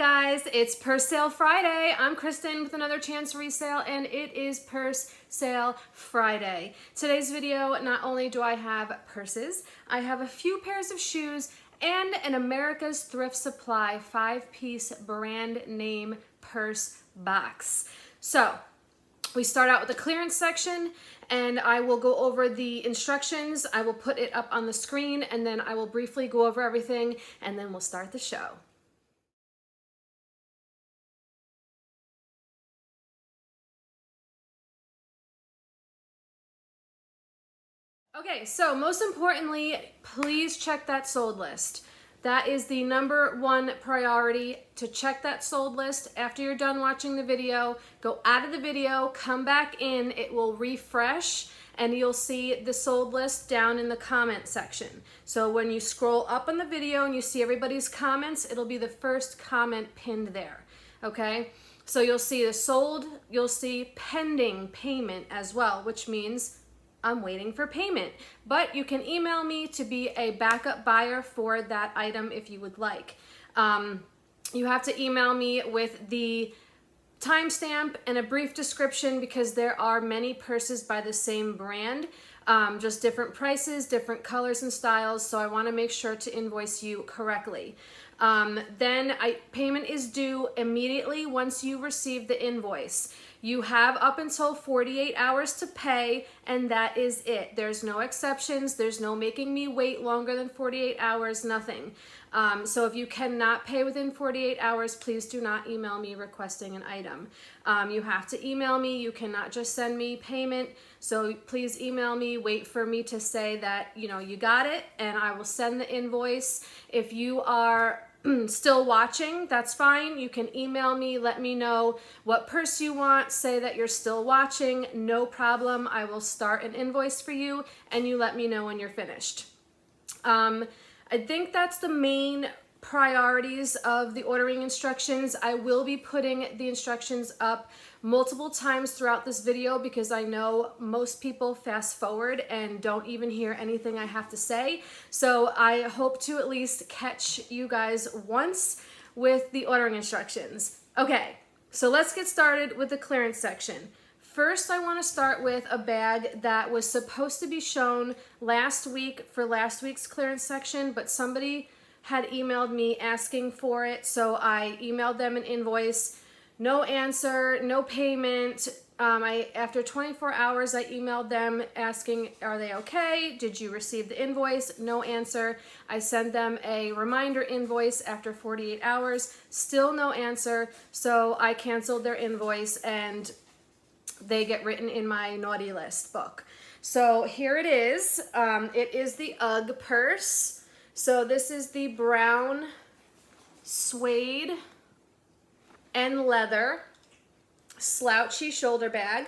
guys, it's Purse Sale Friday. I'm Kristen with another chance resale, and it is Purse Sale Friday. Today's video, not only do I have purses, I have a few pairs of shoes and an America's Thrift Supply 5-piece brand name purse box. So we start out with the clearance section, and I will go over the instructions. I will put it up on the screen, and then I will briefly go over everything, and then we'll start the show. Okay, so most importantly, please check that sold list. That is the #1 priority, to check that sold list. After you're done watching the video, go out of the video, come back in, it will refresh, and you'll see the sold list down in the comment section. So when you scroll up on the video and you see everybody's comments, it'll be the first comment pinned there, okay? So you'll see the sold, you'll see pending payment as well, which means I'm waiting for payment. But you can email me to be a backup buyer for that item if you would like. You have to email me with the timestamp and a brief description, because there are many purses by the same brand, just different prices, different colors and styles, so I want to make sure to invoice you correctly. Then payment is due immediately once you receive the invoice. You have up until 48 hours to pay, and that is it. There's no exceptions. There's no making me wait longer than 48 hours, nothing. So if you cannot pay within 48 hours, please do not email me requesting an item. You have to email me. You cannot just send me payment. So please email me, wait for me to say that, you got it, and I will send the invoice. If you are still watching, that's fine. You can email me, let me know what purse you want, say that you're still watching, no problem. I will start an invoice for you, and you let me know when you're finished. I think that's the main priorities of the ordering instructions. I will be putting the instructions up multiple times throughout this video, because I know most people fast forward and don't even hear anything I have to say. So I hope to at least catch you guys once with the ordering instructions. Okay, so let's get started with the clearance section. First, I want to start with a bag that was supposed to be shown last week for last week's clearance section, but somebody had emailed me asking for it, so I emailed them an invoice. No answer, no payment. After 24 hours, I emailed them asking, are they okay? Did you receive the invoice? No answer. I sent them a reminder invoice after 48 hours. Still no answer. So I canceled their invoice, and they get written in my naughty list book. So here it is. It is the UGG purse. So this is the brown suede and leather slouchy shoulder bag,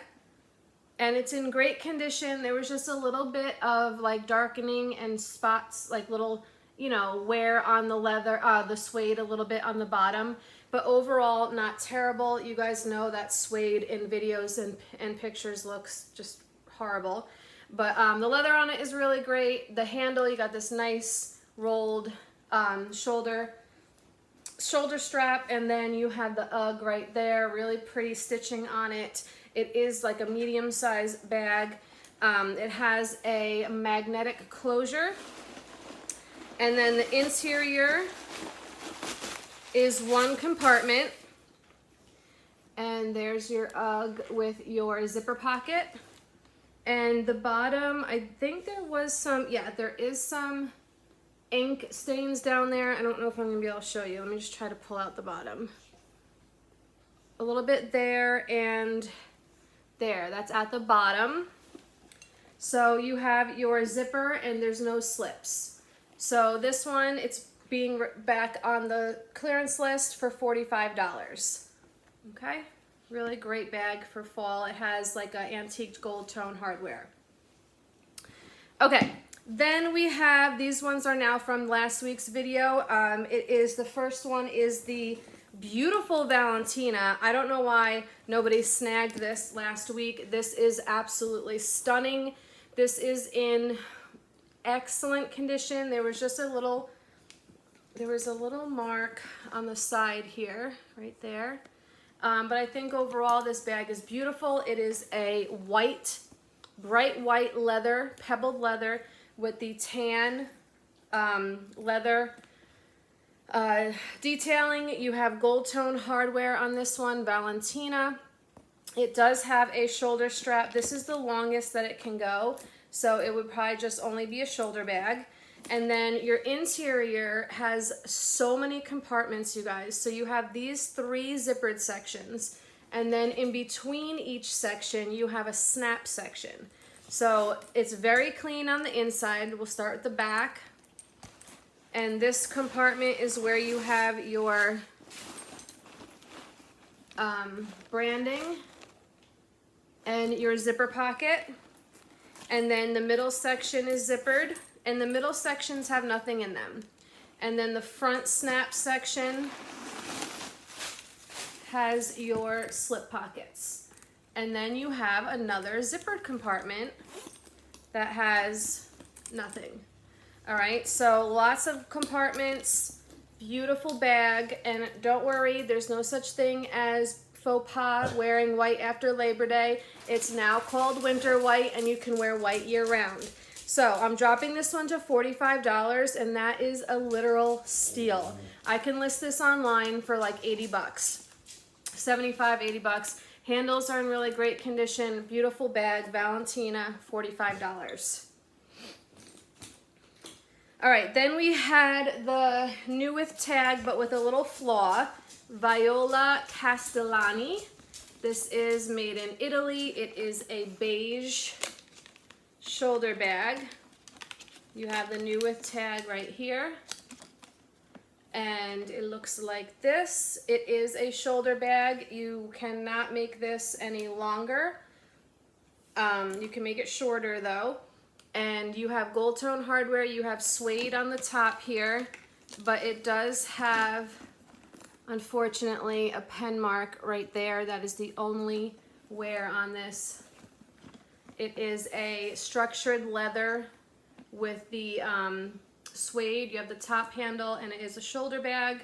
and it's in great condition. There was just a little bit of like darkening and spots, like little wear on the leather, the suede a little bit on the bottom, but overall not terrible. You guys know that suede in videos and pictures looks just horrible, but the leather on it is really great. The handle, you got this nice rolled shoulder strap, and then you have the UGG right there, really pretty stitching on it. It is like a medium-sized bag. It has a magnetic closure, and then the interior is one compartment, and there's your UGG with your zipper pocket. And the bottom, I think there was some, yeah, there is some ink stains down there. I don't know if I'm gonna be able to show you. Let me just try to pull out the bottom. A little bit there and there. That's at the bottom. So you have your zipper, and there's no slips. So this one, it's being back on the clearance list for $45. Okay, really great bag for fall. It has like an antique gold tone hardware. Okay. Then we have, these ones are now from last week's video. The first one is the beautiful Valentina. I don't know why nobody snagged this last week. This is absolutely stunning. This is in excellent condition. There was just a little there was a little mark on the side here, right there. But I think overall this bag is beautiful. It is a white, bright white leather, pebbled leather with the tan leather detailing. You have gold tone hardware on this one, Valentina. It does have a shoulder strap. This is the longest that it can go, so it would probably just only be a shoulder bag. And then your interior has so many compartments, you guys. So you have these 3 zippered sections, and then in between each section you have a snap section. So it's very clean on the inside. We'll start with the back. And this compartment is where you have your branding and your zipper pocket. And then the middle section is zippered, and the middle sections have nothing in them. And then the front snap section has your slip pockets. And then you have another zippered compartment that has nothing. All right, so lots of compartments, beautiful bag, and don't worry, there's no such thing as faux pas wearing white after Labor Day. It's now called winter white, and you can wear white year round. So I'm dropping this one to $45, and that is a literal steal. I can list this online for like 80 bucks, 75, 80 bucks. Handles are in really great condition. Beautiful bag, Valentina, $45. All right, then we had the new with tag, but with a little flaw, Viola Castellani. This is made in Italy. It is a beige shoulder bag. You have the new with tag right here. And it looks like this. It is a shoulder bag. You cannot make this any longer. You can make it shorter though. And you have gold tone hardware. You have suede on the top here, but it does have, unfortunately, a pen mark right there. That is the only wear on this. It is a structured leather with the suede. You have the top handle, and it is a shoulder bag.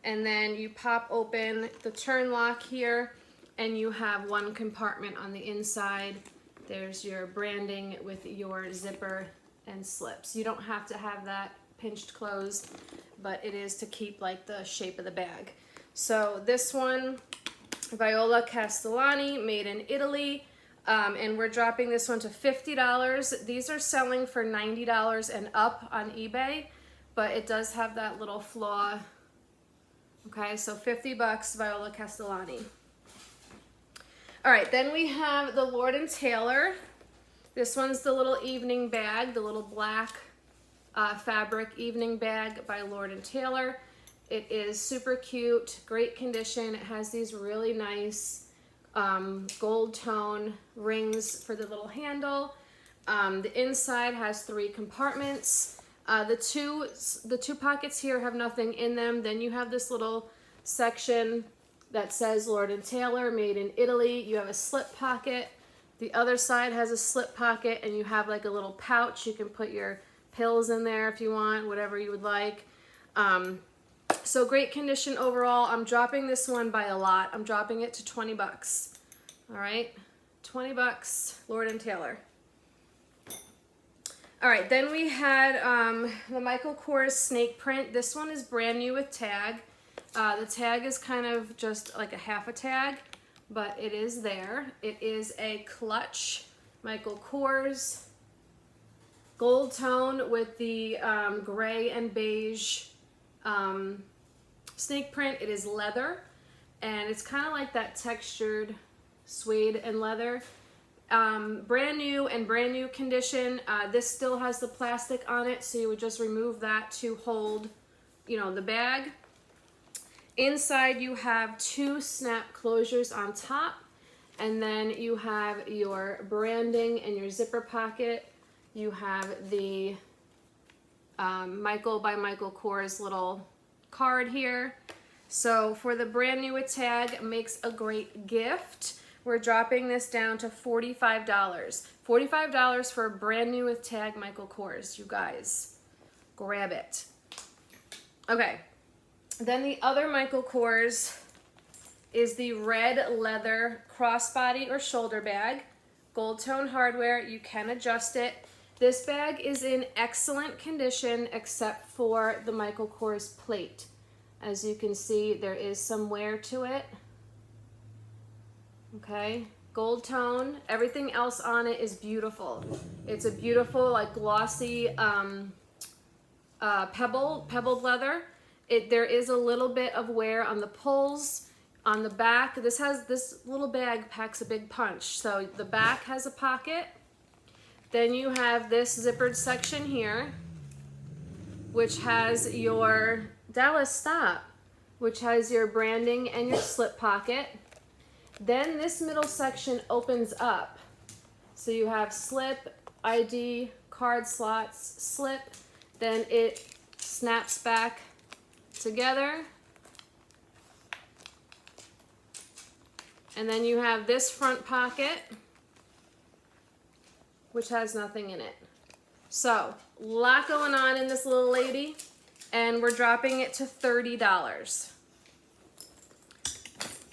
And then you pop open the turn lock here, and you have one compartment on the inside. There's your branding with your zipper and slips. You don't have to have that pinched closed, but it is to keep like the shape of the bag. So this one, Viola Castellani, made in Italy, and we're dropping this one to $50. These are selling for $90 and up on eBay, but it does have that little flaw. Okay, so 50 bucks, Viola Castellani. All right, then we have the Lord & Taylor. This one's the little evening bag, the little black fabric evening bag by Lord & Taylor. It is super cute, great condition. It has these really nice gold tone rings for the little handle. The inside has 3 compartments. The two pockets here have nothing in them. Then you have this little section that says Lord & Taylor, made in Italy. You have a slip pocket. The other side has a slip pocket, and you have like a little pouch. You can put your pills in there if you want, whatever you would like. So great condition overall. I'm dropping this one by a lot. I'm dropping it to 20 bucks. All right, 20 bucks, Lord & Taylor. All right, then we had the Michael Kors snake print. This one is brand new with tag. The tag is kind of just like a half a tag, but it is there. It is a clutch, Michael Kors, gold tone with the gray and beige snake print. It is leather, and it's kind of like that textured suede and leather. Brand new and brand new condition. This still has the plastic on it, so you would just remove that to hold, you know, the bag. Inside you have 2 snap closures on top, and then you have your branding and your zipper pocket. You have the Michael by Michael Kors little card here. So for the brand new with tag, makes a great gift. We're dropping this down to $45. $45 for a brand new with tag Michael Kors. You guys, grab it. Okay, then the other Michael Kors is the red leather crossbody or shoulder bag. Gold tone hardware, you can adjust it. This bag is in excellent condition except for the Michael Kors plate. As you can see, there is some wear to it. Okay, gold tone. Everything else on it is beautiful. It's a beautiful, like glossy pebbled leather. There is a little bit of wear on the pulls. On the back, this little bag packs a big punch. So the back has a pocket. Then you have this zippered section here, which has your, Dallas, stop, which has your branding and your slip pocket. Then this middle section opens up. So you have slip, ID, card slots, slip, then it snaps back together. And then you have this front pocket, which has nothing in it. So, a lot going on in this little lady, and we're dropping it to $30.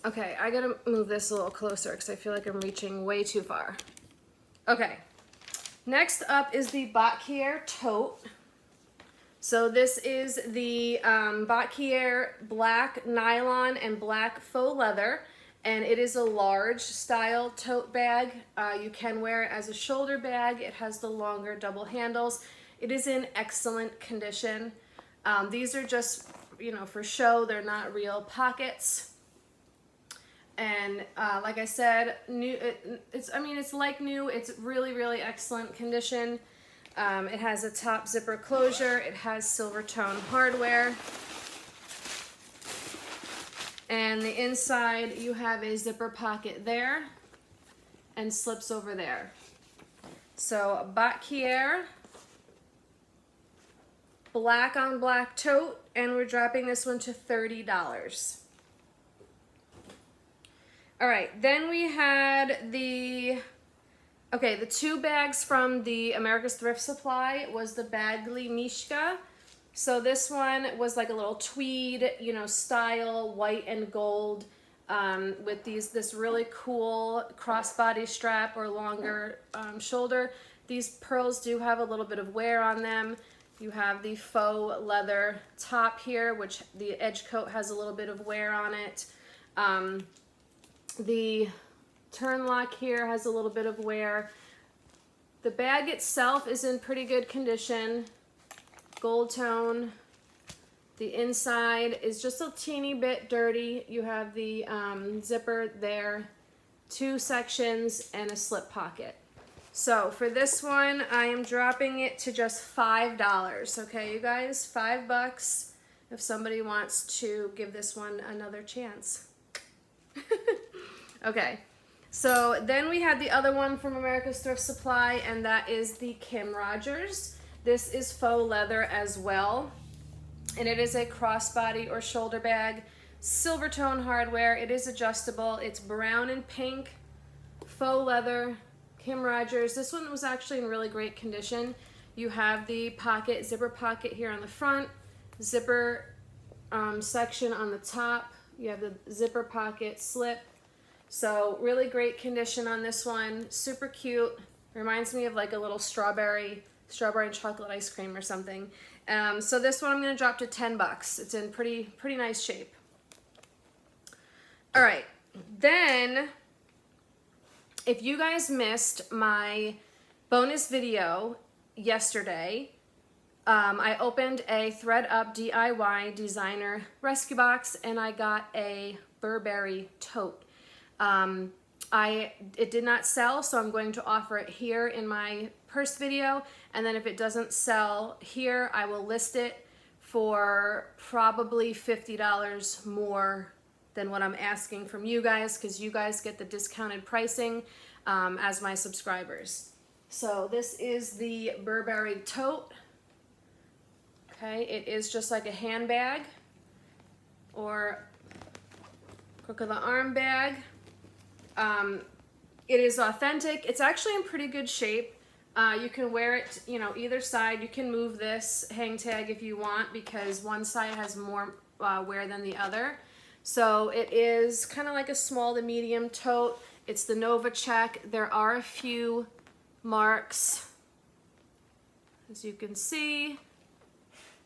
Okay, I gotta move this a little closer because I feel like I'm reaching way too far. Okay, next up is the Batkier tote. So this is the Batkier black nylon and black faux leather. And it is a large style tote bag. You can wear it as a shoulder bag. It has the longer double handles. It is in excellent condition. These are just, for show. They're not real pockets. And like I said, new. It's like new. It's really, really excellent condition. It has a top zipper closure. It has silver tone hardware. And the inside, you have a zipper pocket there and slips over there. So, Batkier, black on black tote, and we're dropping this one to $30. All right, then we had the two bags from the America's Thrift Supply was the Bagley Mishka. So this one was like a little tweed, style, white and gold, with this really cool crossbody strap or longer shoulder. These pearls do have a little bit of wear on them. You have the faux leather top here, which the edge coat has a little bit of wear on it. The turn lock here has a little bit of wear. The bag itself is in pretty good condition. Gold tone. The inside is just a teeny bit dirty. You have the zipper there, 2 sections, and a slip pocket. So for this one, I am dropping it to just $5. Okay, you guys, $5 if somebody wants to give this one another chance. Okay, so then we had the other one from America's Thrift Supply, and that is the Kim Rogers. This is faux leather as well, and it is a crossbody or shoulder bag, silver tone hardware. It is adjustable. It's brown and pink, faux leather, Kim Rogers. This one was actually in really great condition. You have the pocket, zipper pocket here on the front, zipper section on the top. You have the zipper pocket slip. So really great condition on this one. Super cute. Reminds me of like a little strawberry and chocolate ice cream or something. So this one I'm going to drop to $10. It's in pretty nice shape. All right. Then, if you guys missed my bonus video yesterday, I opened a ThredUp DIY designer rescue box, and I got a Burberry tote. It did not sell, so I'm going to offer it here in my purse video, and then if it doesn't sell here, I will list it for probably $50 more than what I'm asking from you guys, because you guys get the discounted pricing as my subscribers. So this is the Burberry tote. Okay, it is just like a handbag or crook of the arm bag. It is authentic. It's actually in pretty good shape. You can wear it, you know, either side. You can move this hang tag if you want because one side has more wear than the other. So it is kind of like a small to medium tote. It's the Nova check. There are a few marks, as you can see.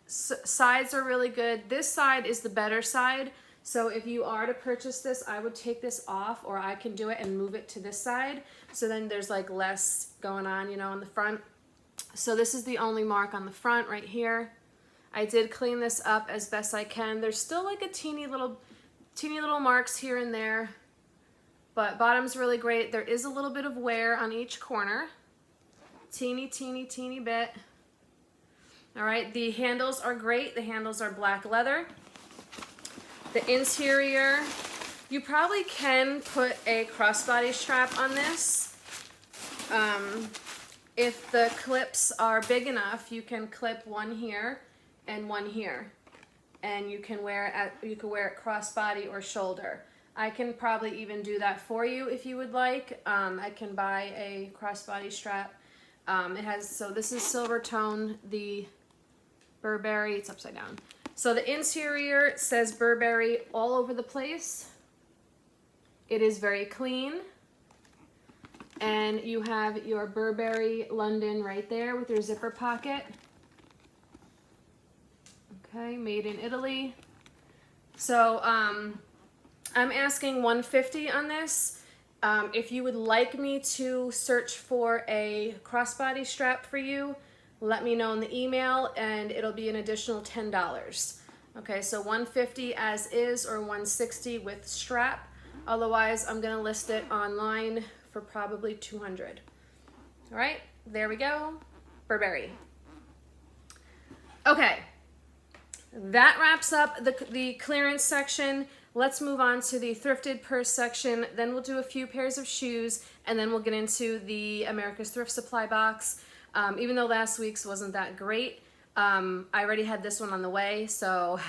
Sides are really good. This side is the better side. So if you are to purchase this, I would take this off, or I can do it and move it to this side. So then there's like less going on, you know, on the front. So this is the only mark on the front right here. I did clean this up as best I can. There's still like a teeny little marks here and there, but bottom's really great. There is a little bit of wear on each corner. Teeny bit. All right, the handles are great. The handles are black leather. The interior, you probably can put a crossbody strap on this. If the clips are big enough, you can clip one here and one here, and you can wear it crossbody or shoulder. I can probably even do that for you if you would like. I can buy a crossbody strap. So this is silver tone, the Burberry, it's upside down. So the interior says Burberry all over the place. It is very clean. And you have your Burberry London right there with your zipper pocket. Okay, made in Italy. So I'm asking $150 on this. If you would like me to search for a crossbody strap for you, let me know in the email and it'll be an additional $10. Okay, so $150 as is, or $160 with strap. Otherwise, I'm gonna list it online for probably $200. All right, there we go, Burberry. Okay, that wraps up the clearance section. Let's move on to the thrifted purse section. Then we'll do a few pairs of shoes, and then we'll get into the America's Thrift Supply box. Even though last week's wasn't that great, I already had this one on the way, so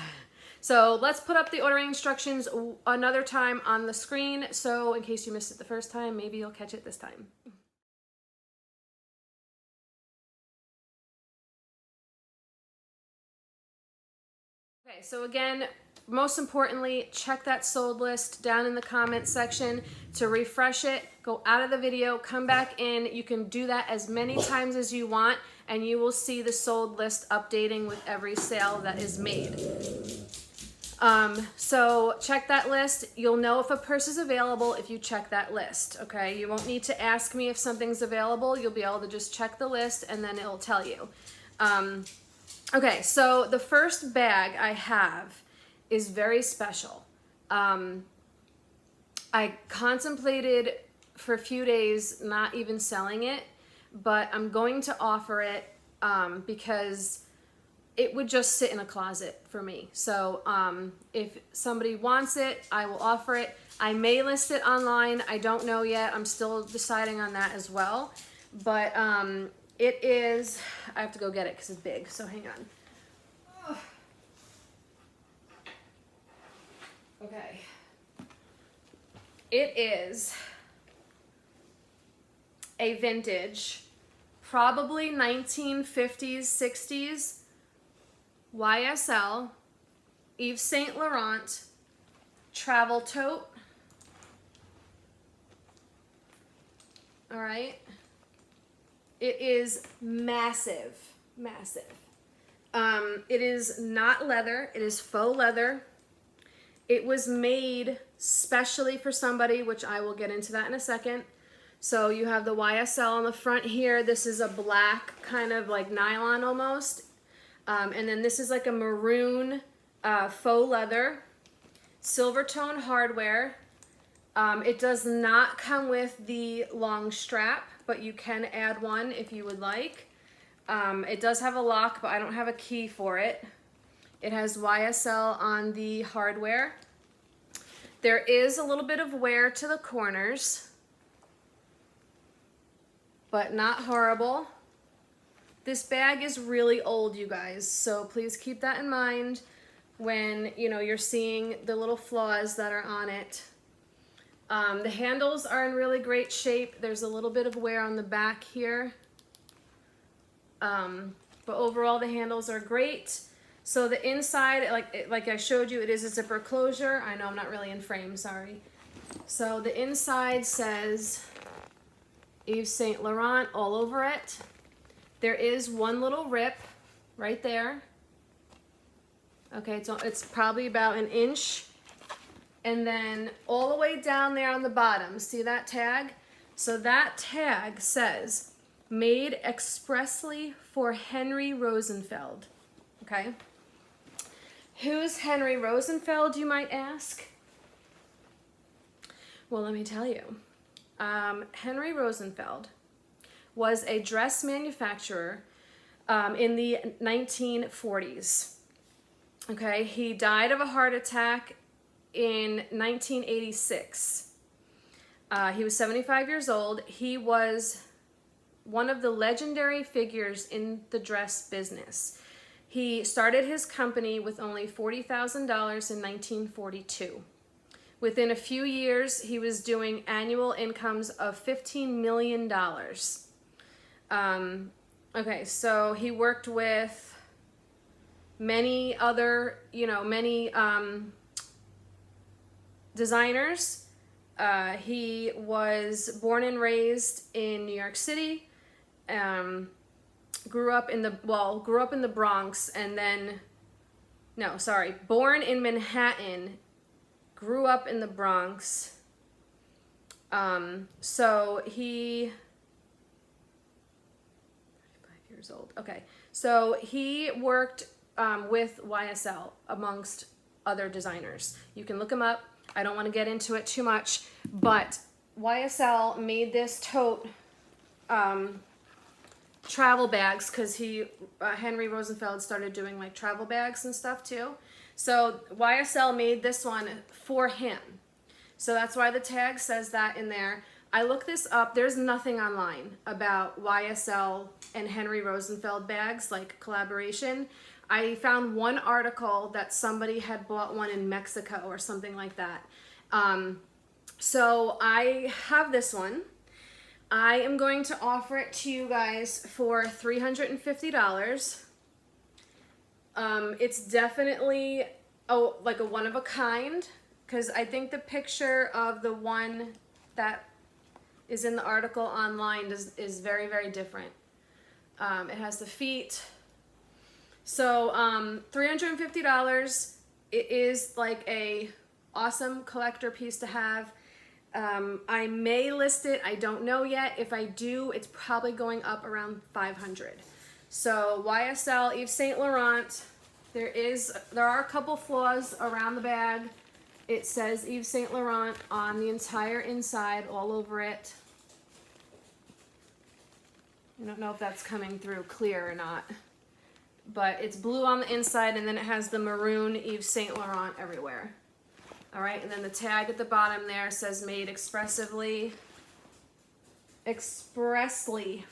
let's put up the ordering instructions another time on the screen, so in case you missed it the first time, maybe you'll catch it this time. Okay, so again, most importantly, check that sold list down in the comment section to refresh it. Go out of the video, come back in. You can do that as many times as you want, and you will see the sold list updating with every sale that is made. So check that list. You'll know if a purse is available if you check that list, okay? You won't need to ask me if something's available. You'll be able to just check the list and then it'll tell you. Okay, so the first bag I have is very special. I contemplated for a few days not even selling it, but I'm going to offer it because it would just sit in a closet for me. So if somebody wants it, I will offer it. I may list it online. I don't know yet. I'm still deciding on that as well. But it is, I have to go get it because it's big, so hang on. Okay. It is a vintage, probably 1950s, 60s, YSL, Yves Saint Laurent, travel tote. All right. It is massive, massive. It is not leather, it is faux leather. It was made specially for somebody, which I will get into that in a second. So you have the YSL on the front here. This is a black kind of like nylon almost. And then this is like a maroon faux leather, silver tone hardware. It does not come with the long strap, but you can add one if you would like. It does have a lock, but I don't have a key for it. It has YSL on the hardware. There is a little bit of wear to the corners, but not horrible. This bag is really old, you guys, so please keep that in mind when you're seeing the little flaws that are on it. The handles are in really great shape. There's a little bit of wear on the back here. But overall, the handles are great. So the inside, like I showed you, it is a zipper closure. I know I'm not really in frame, sorry. So the inside says Yves Saint Laurent all over it. There is one little rip right there. Okay, it's probably about an inch. And then all the way down there on the bottom, see that tag? So that tag says, made expressly for Henry Rosenfeld, okay? Who's Henry Rosenfeld, you might ask? Well, let me tell you. Henry Rosenfeld was a dress manufacturer in the 1940s. Okay, he died of a heart attack in 1986. He was 75 years old. He was one of the legendary figures in the dress business. He started his company with only $40,000 in 1942. Within a few years, he was doing annual incomes of $15 million. Okay, so he worked with many other, many designers. He was born and raised in New York City. Grew up in the Bronx, and then, born in Manhattan, grew up in the Bronx. So he, 35 years old. Okay, so he worked with YSL amongst other designers. You can look him up. I don't want to get into it too much, but YSL made this tote travel bags because Henry Rosenfeld started doing like travel bags and stuff too. So YSL made this one for him. So that's why the tag says that in there. I looked this up. There's nothing online about YSL and Henry Rosenfeld bags, like collaboration. I found one article that somebody had bought one in Mexico or something like that. So I have this one. I am going to offer it to you guys for $350. It's definitely like a one of a kind, because I think the picture of the one that is in the article online is very, very different. It has the feet. So $350. It is like a awesome collector piece to have. I may list it. I don't know yet. If I do, it's probably going up around $500. So YSL, Yves Saint Laurent. There are a couple flaws around the bag. It says Yves Saint Laurent on the entire inside, all over it. I don't know if that's coming through clear or not, but it's blue on the inside, and then it has the maroon Yves Saint Laurent everywhere. All right, and then the tag at the bottom there says made expressly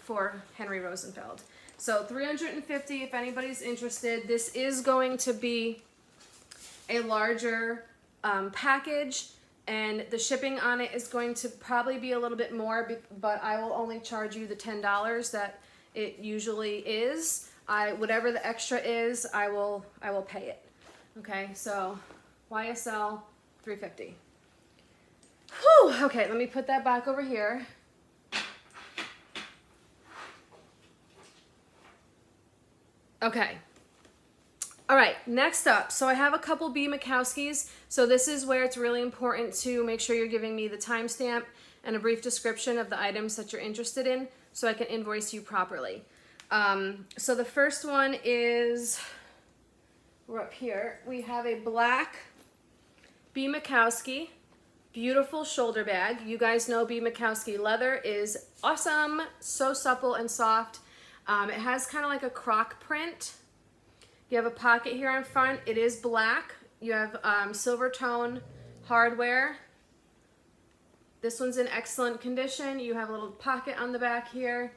for Henry Rosenfeld. So $350 if anybody's interested. This is going to be a larger package, and the shipping on it is going to probably be a little bit more, but I will only charge you the $10 that it usually is. Whatever the extra is, I will pay it. Okay, so YSL $350. Whew, okay, let me put that back over here. Okay. All right, next up. So I have a couple B. Makowskis. So this is where it's really important to make sure you're giving me the timestamp and a brief description of the items that you're interested in so I can invoice you properly. So the first one is, we're up here. We have a black B. Makowski, beautiful shoulder bag. You guys know B. Makowski leather is awesome, so supple and soft. It has kind of like a croc print. You have a pocket here on front. It is black. You have silver tone hardware. This one's in excellent condition. You have a little pocket on the back here.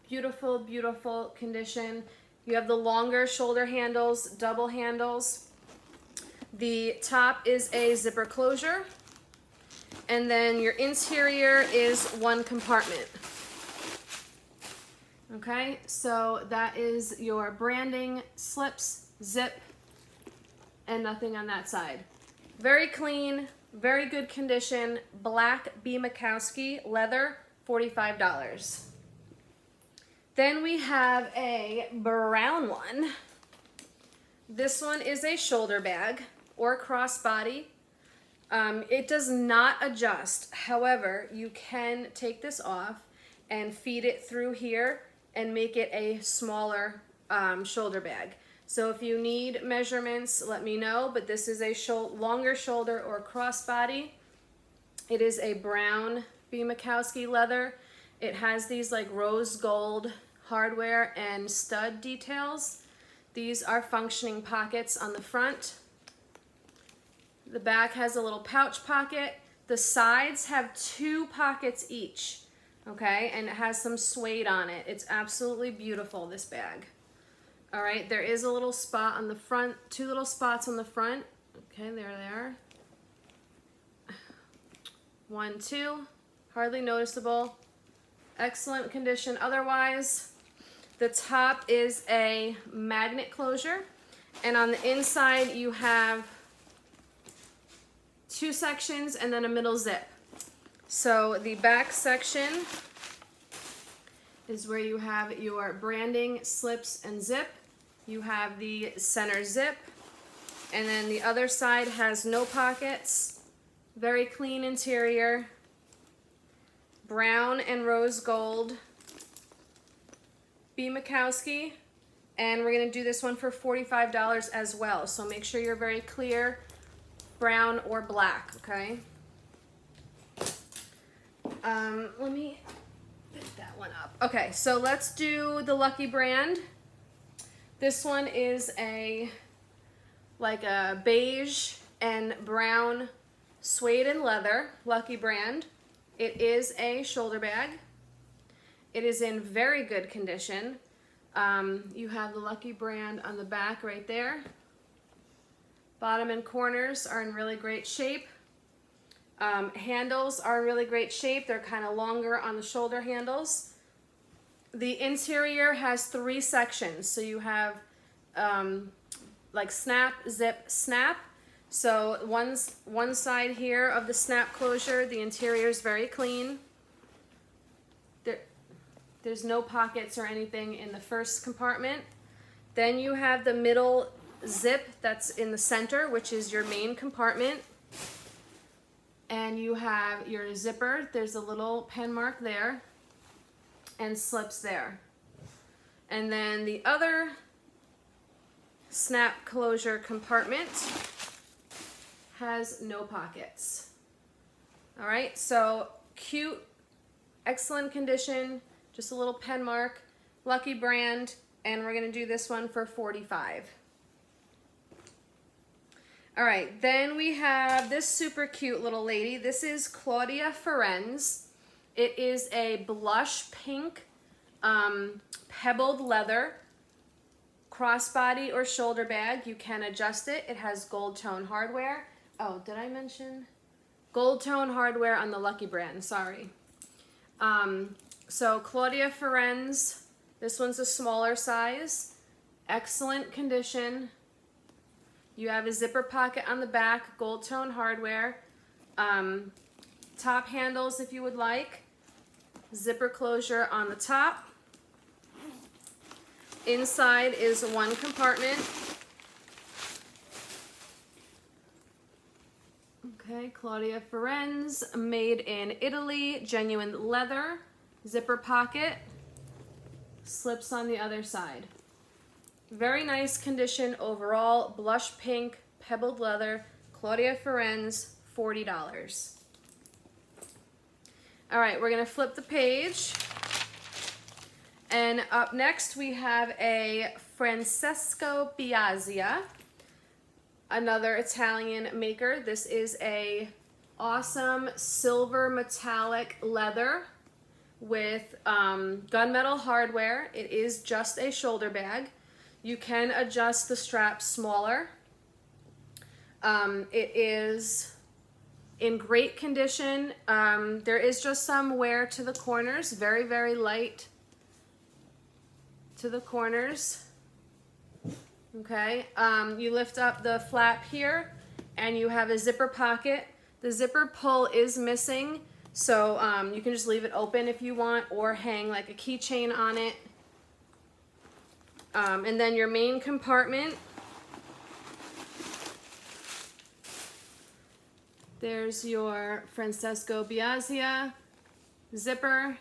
Beautiful, beautiful condition. You have the longer shoulder handles, double handles. The top is a zipper closure. And then your interior is one compartment. Okay, so that is your branding, slips, zip, and nothing on that side. Very clean, very good condition, black B. Makowski leather, $45. Then we have a brown one. This one is a shoulder bag or crossbody. It does not adjust. However, you can take this off and feed it through here and make it a smaller shoulder bag. So if you need measurements, let me know, but this is a longer shoulder or crossbody. It is a brown B. Makowski leather. It has these like rose gold hardware and stud details. These are functioning pockets on the front. The back has a little pouch pocket. The sides have 2 pockets each, okay? And it has some suede on it. It's absolutely beautiful, this bag. All right, there is a little spot on the front, 2 little spots on the front. Okay, there they are. 1, 2, hardly noticeable. Excellent condition otherwise. The top is a magnet closure, and on the inside you have 2 sections and then a middle zip. So the back section is where you have your branding, slips, and zip. You have the center zip, and then the other side has no pockets. Very clean interior. Brown and rose gold B. Makowski, and we're going to do this one for $45 as well. So make sure you're very clear, brown or black, okay? Let me pick that one up. Okay, so let's do the Lucky brand. This one is like a beige and brown suede and leather, Lucky brand. It is a shoulder bag. It is in very good condition. You have the Lucky brand on the back right there. Bottom and corners are in really great shape. Handles are in really great shape. They're kind of longer on the shoulder handles. The interior has 3 sections. So you have like snap, zip, snap. So one side here of the snap closure, the interior is very clean. There's no pockets or anything in the first compartment. Then you have the middle zip that's in the center, which is your main compartment. And you have your zipper. There's a little pen mark there and slips there. And then the other snap closure compartment has no pockets. All right, so cute, excellent condition, just a little pen mark, Lucky brand, and we're gonna do this one for $45. All right, then we have this super cute little lady. This is Claudia Ferenz. It is a blush pink pebbled leather crossbody or shoulder bag. You can adjust it. It has gold tone hardware. Oh, did I mention? Gold tone hardware on the Lucky brand, sorry. So Claudia Ferenz, this one's a smaller size. Excellent condition. You have a zipper pocket on the back, gold tone hardware. Top handles if you would like. Zipper closure on the top. Inside is 1 compartment. Okay, Claudia Ferenz, made in Italy, genuine leather, zipper pocket, slips on the other side. Very nice condition overall, blush pink, pebbled leather, Claudia Ferenz, $40. All right, we're gonna flip the page. And up next we have a Francesco Biaggia, another Italian maker. This is a awesome silver metallic leather with gunmetal hardware. It is just a shoulder bag. You can adjust the strap smaller. It is in great condition. There is just some wear to the corners, very, very light to the corners. Okay, you lift up the flap here and you have a zipper pocket. The zipper pull is missing, so you can just leave it open if you want or hang like a keychain on it. And then your main compartment, there's your Francesco Biaggia zipper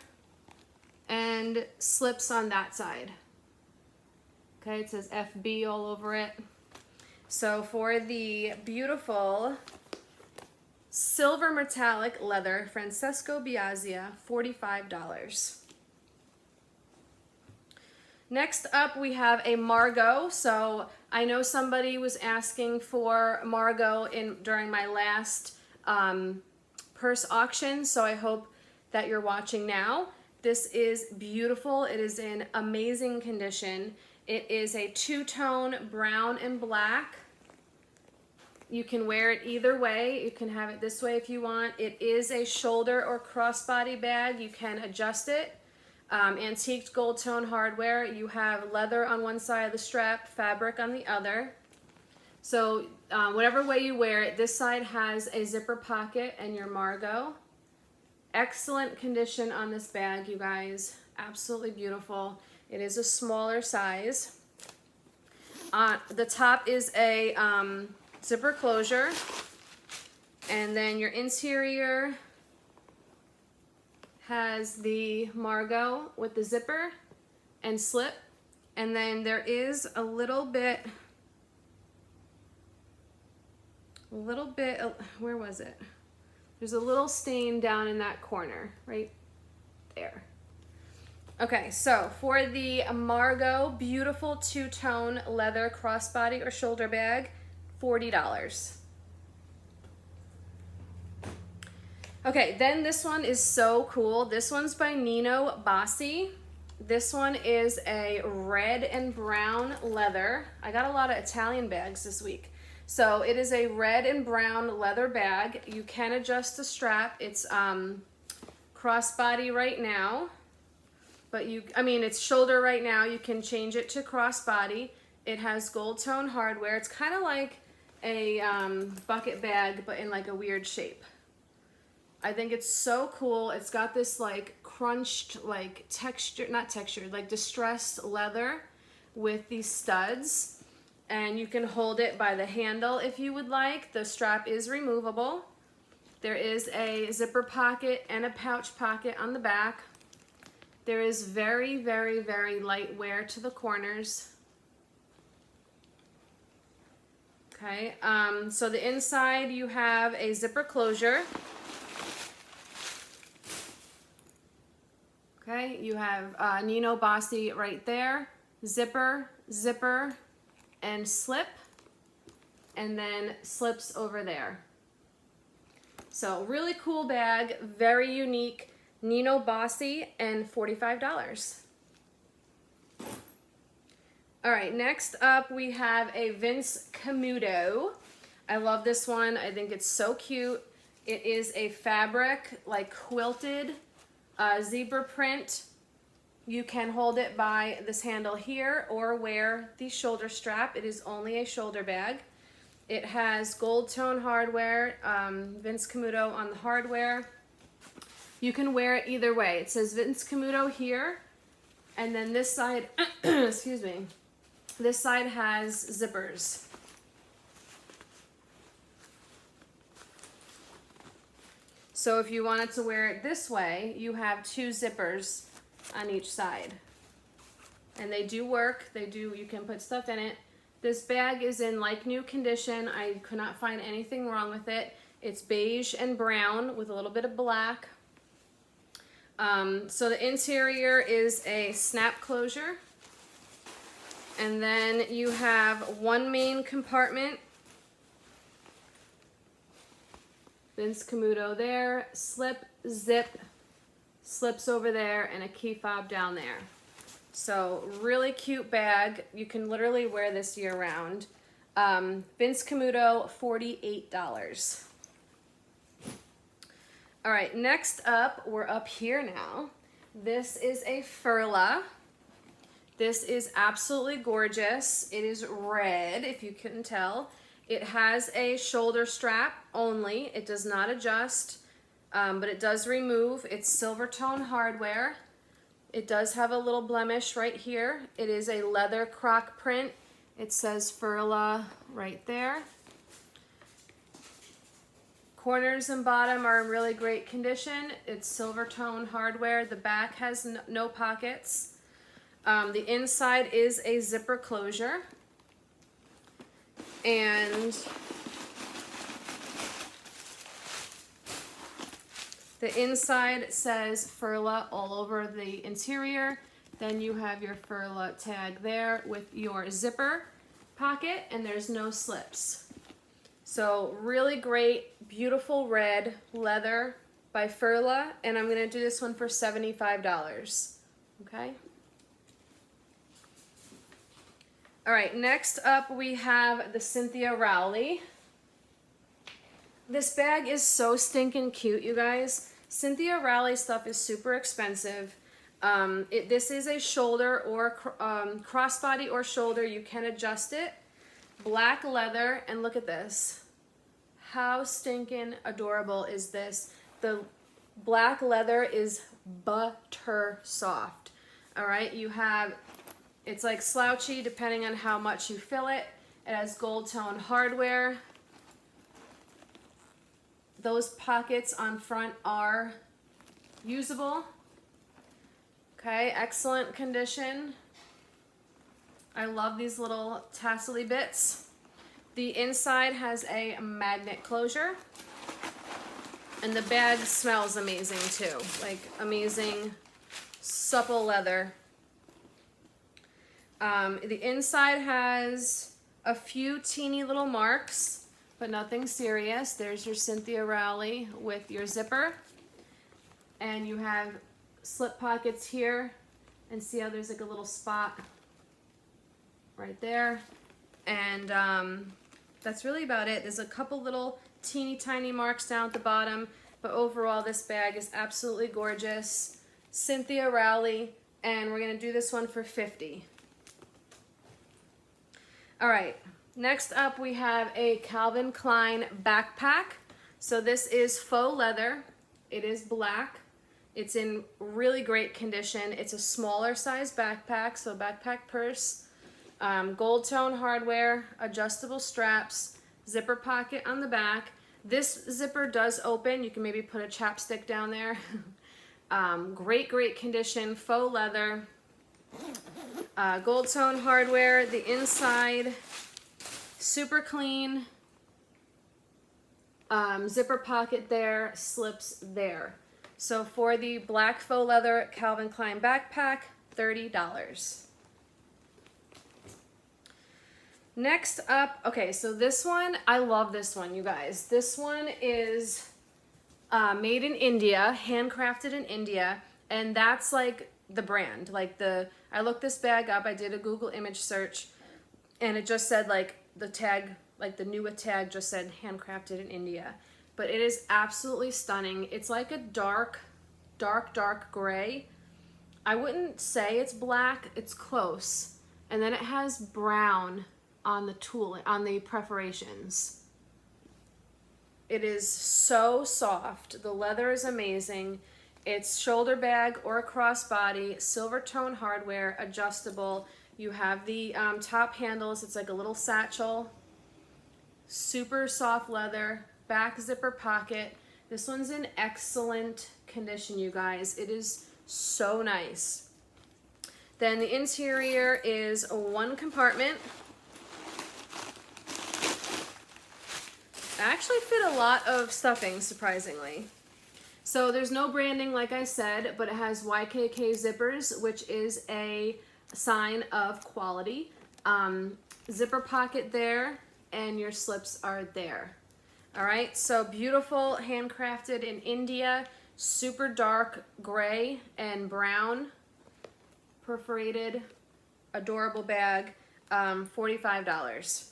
and slips on that side. Okay, it says FB all over it. So for the beautiful silver metallic leather Francesco Biaggia, $45. Next up we have a Margot. So I know somebody was asking for Margot during my last purse auction, so I hope that you're watching now. This is beautiful. It is in amazing condition. It is a two-tone brown and black. You can wear it either way. You can have it this way if you want. It is a shoulder or crossbody bag. You can adjust it. Antiqued gold tone hardware. You have leather on one side of the strap, fabric on the other. So whatever way you wear it, this side has a zipper pocket and your Margot. Excellent condition on this bag, you guys. Absolutely beautiful. It is a smaller size. The top is a zipper closure, and then your interior has the Margot with the zipper and slip, and then there is a little bit, where was it? There's a little stain down in that corner, right there. Okay, so for the Margot beautiful two-tone leather crossbody or shoulder bag, $40. Okay, then this one is so cool. This one's by Nino Bossi. This one is a red and brown leather. I got a lot of Italian bags this week. So it is a red and brown leather bag. You can adjust the strap. It's crossbody right now, but it's shoulder right now. You can change it to crossbody. It has gold tone hardware. It's kind of like a bucket bag, but in like a weird shape. I think it's so cool. It's got this like crunched, like like distressed leather with these studs. And you can hold it by the handle if you would like. The strap is removable. There is a zipper pocket and a pouch pocket on the back. There is very, very, very light wear to the corners. Okay, so the inside you have a zipper closure. Okay, you have Nino Bossi right there. Zipper, zipper, and slip, and then slips over there. So really cool bag, very unique. Nino Bossi, and $45. All right, next up we have a Vince Camuto. I love this one. I think it's so cute. It is a fabric, like quilted zebra print. You can hold it by this handle here or wear the shoulder strap. It is only a shoulder bag. It has gold tone hardware, Vince Camuto on the hardware. You can wear it either way. It says Vince Camuto here, and then this side, excuse me, this side has zippers. So if you wanted to wear it this way, you have two zippers on each side. And they do work. You can put stuff in it. This bag is in like new condition. I could not find anything wrong with it. It's beige and brown with a little bit of black. So the interior is a snap closure. And then you have one main compartment. Vince Camuto there, slip, zip, slips over there, and a key fob down there. So really cute bag. You can literally wear this year round. Vince Camuto, $48. All right, next up, we're up here now. This is a Furla. This is absolutely gorgeous. It is red, if you couldn't tell. It has a shoulder strap only. It does not adjust, but it does remove. It's silver tone hardware. It does have a little blemish right here. It is a leather croc print. It says Furla right there. Corners and bottom are in really great condition. It's silver tone hardware. The back has no pockets. The inside is a zipper closure. And the inside says Furla all over the interior. Then you have your Furla tag there with your zipper pocket, and there's no slips. So really great, beautiful red leather by Furla, and I'm gonna do this one for $75, okay? All right, next up we have the Cynthia Rowley. This bag is so stinking cute, you guys. Cynthia Rowley stuff is super expensive. This is a shoulder or crossbody or shoulder. You can adjust it. Black leather, and look at this. How stinking adorable is this? The black leather is butter soft. All right, you have, it's like slouchy depending on how much you fill it. It has gold tone hardware. Those pockets on front are usable. Okay, excellent condition. I love these little tassely bits. The inside has a magnet closure. And the bag smells amazing too. Like amazing, supple leather. The inside has a few teeny little marks, but nothing serious. There's your Cynthia Rowley with your zipper. And you have slip pockets here. And see how there's like a little spot right there. And that's really about it. There's a couple little teeny tiny marks down at the bottom, but overall this bag is absolutely gorgeous. Cynthia Rowley, and we're gonna do this one for $50. All right, next up we have a Calvin Klein backpack. So this is faux leather. It is black. It's in really great condition. It's a smaller size backpack, so backpack purse. Gold tone hardware, adjustable straps, zipper pocket on the back. This zipper does open. You can maybe put a chapstick down there. Great condition, faux leather. Gold tone hardware. The inside, super clean. Zipper pocket there, slips there. So for the black faux leather Calvin Klein backpack, $30. Next up, okay, so this one, I love this one, you guys. This one is made in India, handcrafted in India, and that's like the brand. Like I looked this bag up, I did a Google image search, and it just said like the tag, like the Nuwa tag just said handcrafted in India. But it is absolutely stunning. It's like a dark gray. I wouldn't say it's black, it's close. And then it has brown on the tool, on the perforations. It is so soft. The leather is amazing. It's shoulder bag or a crossbody, silver tone hardware, adjustable. You have the top handles. It's like a little satchel. Super soft leather, back zipper pocket. This one's in excellent condition, you guys. It is so nice. Then the interior is one compartment. I actually fit a lot of stuffing, surprisingly. So there's no branding, like I said, but it has YKK zippers, which is a sign of quality. Zipper pocket there, and your slips are there. All right, so beautiful, handcrafted in India, super dark gray and brown, perforated, adorable bag, $45.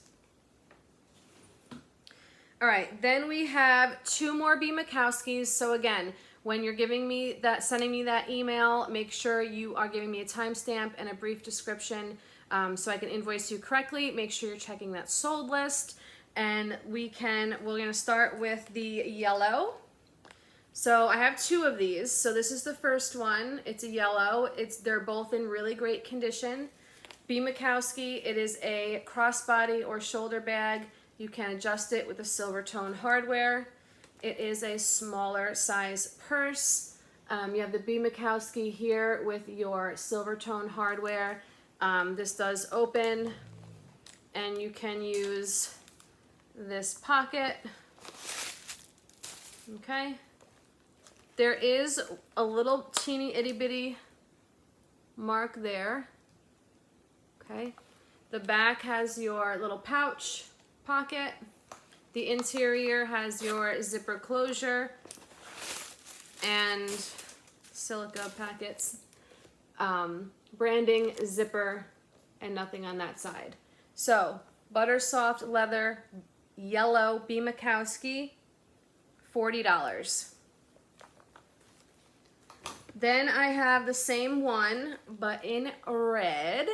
All right, then we have two more B. Makowskis. So again, When you're sending me that email, make sure you are giving me a timestamp and a brief description so I can invoice you correctly. Make sure you're checking that sold list. And we're gonna start with the yellow. So I have two of these. So this is the first one. It's a yellow. They're both in really great condition. B. Mikowski. It is a crossbody or shoulder bag. You can adjust it with the silver tone hardware. It is a smaller size purse. You have the B. Mikowski here with your silver tone hardware. This does open, and you can use this pocket. Okay. There is a little teeny itty bitty mark there. Okay. The back has your little pouch pocket. The interior has your zipper closure and silica packets, branding, zipper, and nothing on that side. So, butter soft leather, yellow B. Mikowski, $40. Then I have the same one, but in red.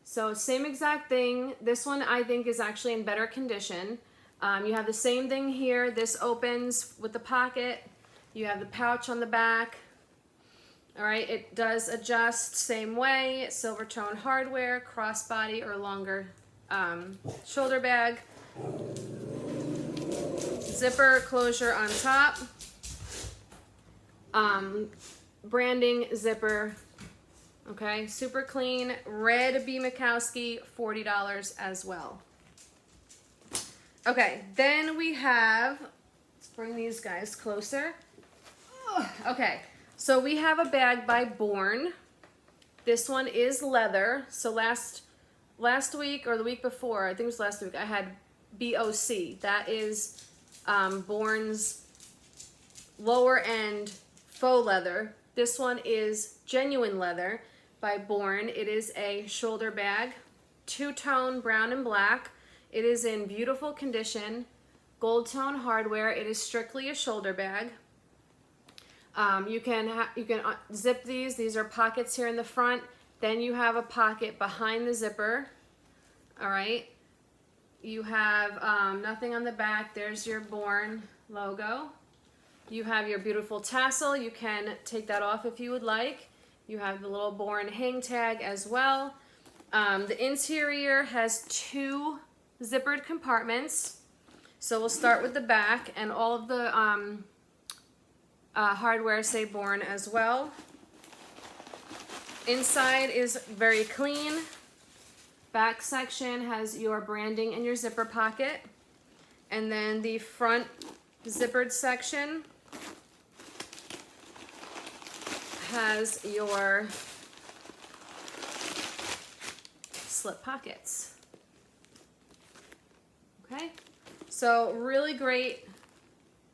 So same exact thing. This one I think is actually in better condition. You have the same thing here. This opens with the pocket. You have the pouch on the back. All right, it does adjust same way. Silver tone hardware, crossbody or longer shoulder bag. Zipper closure on top. Branding, zipper. Okay, super clean. Red B. Mikowski, $40 as well. Okay, then we have, let's bring these guys closer. Okay, so we have a bag by Born. This one is leather. So last week or the week before, I think it was last week, I had BOC. That is Born's lower end faux leather. This one is genuine leather by Born. It is a shoulder bag, two-tone brown and black. It is in beautiful condition, gold tone hardware. It is strictly a shoulder bag. You can zip these. These are pockets here in the front. Then you have a pocket behind the zipper. All right. You have nothing on the back. There's your Born logo. You have your beautiful tassel. You can take that off if you would like. You have the little Born hang tag as well. The interior has two zippered compartments. So we'll start with the back, and all of the hardware say Born as well. Inside is very clean. Back section has your branding and your zipper pocket. And then the front zippered section has your slip pockets. Okay, so really great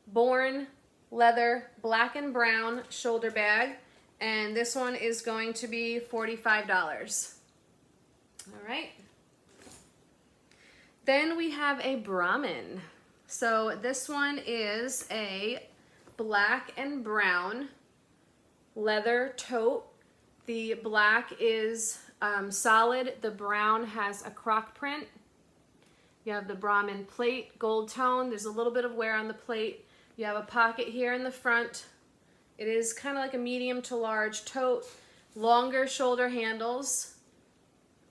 Born leather, black and brown shoulder bag, and this one is going to be $45. All right. Then we have a Brahmin. So this one is a black and brown leather tote. The black is solid. The brown has a croc print. You have the Brahmin plate, gold tone. There's a little bit of wear on the plate. You have a pocket here in the front. It is kind of like a medium to large tote. Longer shoulder handles.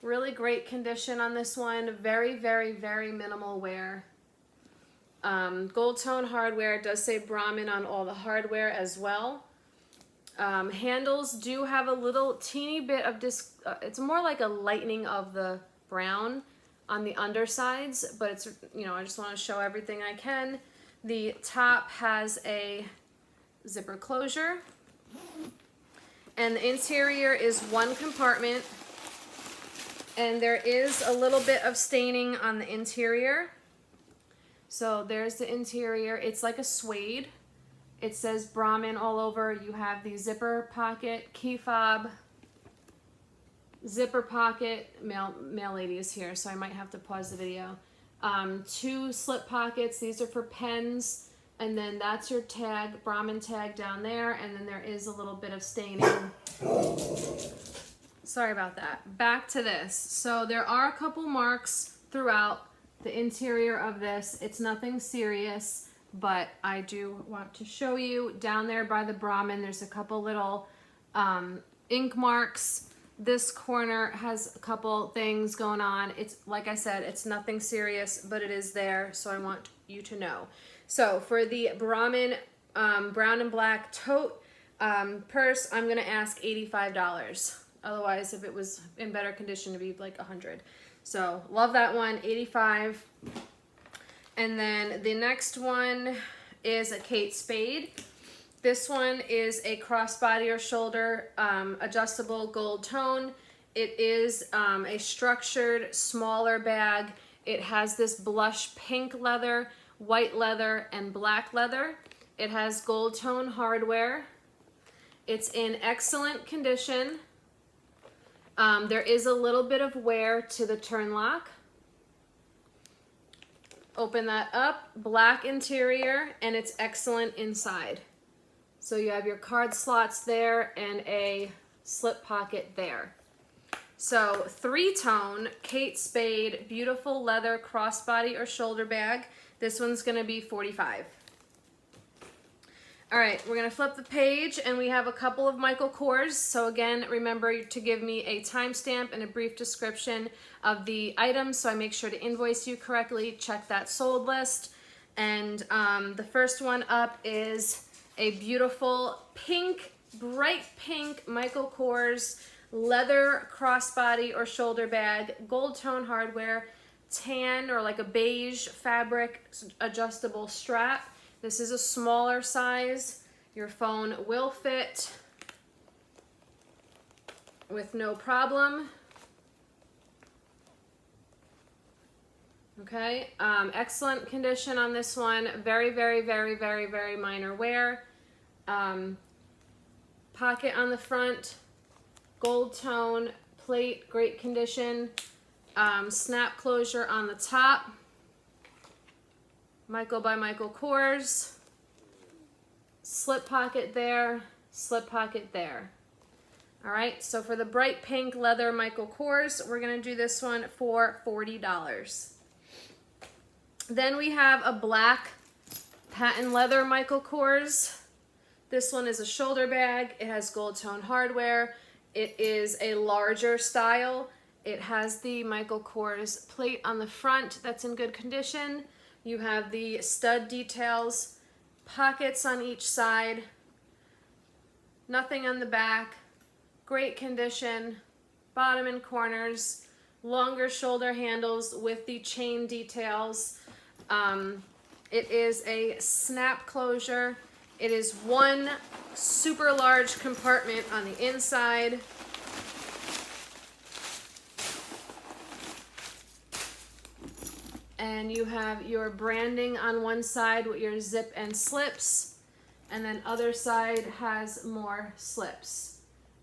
Really great condition on this one. Very, very, very minimal wear. Gold tone hardware. It does say Brahmin on all the hardware as well. Handles do have a little teeny bit of it's more like a lightening of the brown on the undersides, but it's, I just want to show everything I can. The top has a zipper closure, and the interior is one compartment, and there is a little bit of staining on the interior. So there's the interior. It's like a suede. It says Brahmin all over. You have the zipper pocket, key fob, zipper pocket. Mail lady is here, so I might have to pause the video. Two slip pockets. These are for pens. And then that's your tag, Brahmin tag down there, and then there is a little bit of staining. Sorry about that. Back to this. So there are a couple marks throughout the interior of this. It's nothing serious, but I do want to show you down there by the Brahmin, there's a couple little ink marks. This corner has a couple things going on. It's, like I said, it's nothing serious, but it is there, so I want you to know. So for the Brahmin brown and black tote purse, I'm gonna ask $85. Otherwise, if it was in better condition, it'd be like $100. So love that one, $85. And then the next one is a Kate Spade. This one is a crossbody or shoulder adjustable gold tone. It is a structured smaller bag. It has this blush pink leather, white leather, and black leather. It has gold tone hardware. It's in excellent condition. There is a little bit of wear to the turn lock. Open that up, black interior, and it's excellent inside. So you have your card slots there and a slip pocket there. So 3-tone Kate Spade beautiful leather crossbody or shoulder bag. This one's gonna be $45. All right, we're gonna flip the page and we have a couple of Michael Kors. So again, remember to give me a timestamp and a brief description of the items so I make sure to invoice you correctly. Check that sold list. And the first one up is a beautiful pink, bright pink Michael Kors leather crossbody or shoulder bag, gold tone hardware, tan or like a beige fabric adjustable strap. This is a smaller size. Your phone will fit with no problem. Okay, excellent condition on this one. Very, very, very, very, very minor wear. Pocket on the front, gold tone, plate, great condition. Snap closure on the top. Michael by Michael Kors. Slip pocket there, slip pocket there. All right, so for the bright pink leather Michael Kors, we're gonna do this one for $40. Then we have a black patent leather Michael Kors. This one is a shoulder bag. It has gold tone hardware. It is a larger style. It has the Michael Kors plate on the front that's in good condition. You have the stud details, pockets on each side, nothing on the back, great condition, bottom and corners, longer shoulder handles with the chain details. It is a snap closure. It is one super large compartment on the inside. And you have your branding on one side with your zip and slips, and then other side has more slips.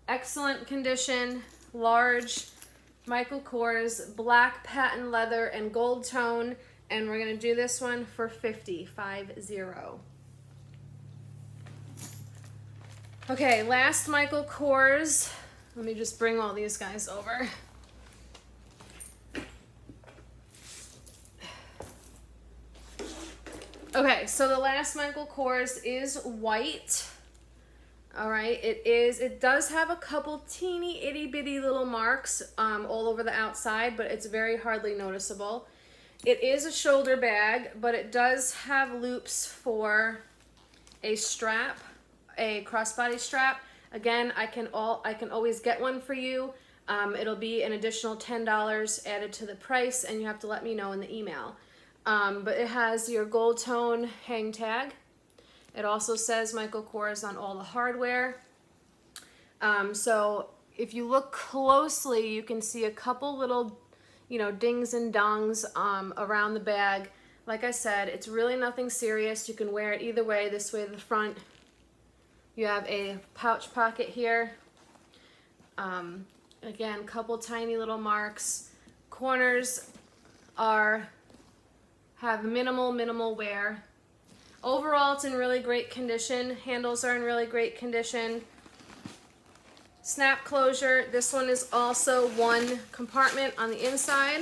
Excellent condition, large Michael Kors, black patent leather and gold tone, and we're gonna do this one for $50. Okay, last Michael Kors. Let me just bring all these guys over. Okay, so the last Michael Kors is white. All right, it does have a couple teeny itty bitty little marks all over the outside, but it's very hardly noticeable. It is a shoulder bag, but it does have loops for a strap, a crossbody strap. Again, I can always get one for you. It'll be an additional $10 added to the price, and you have to let me know in the email. But it has your gold tone hang tag. It also says Michael Kors on all the hardware. So if you look closely, you can see a couple little, dings and dongs around the bag. Like I said, it's really nothing serious. You can wear it either way. This way to the front. You have a pouch pocket here. Again, couple tiny little marks. Corners have minimal wear. Overall, it's in really great condition. Handles are in really great condition. Snap closure. This one is also one compartment on the inside.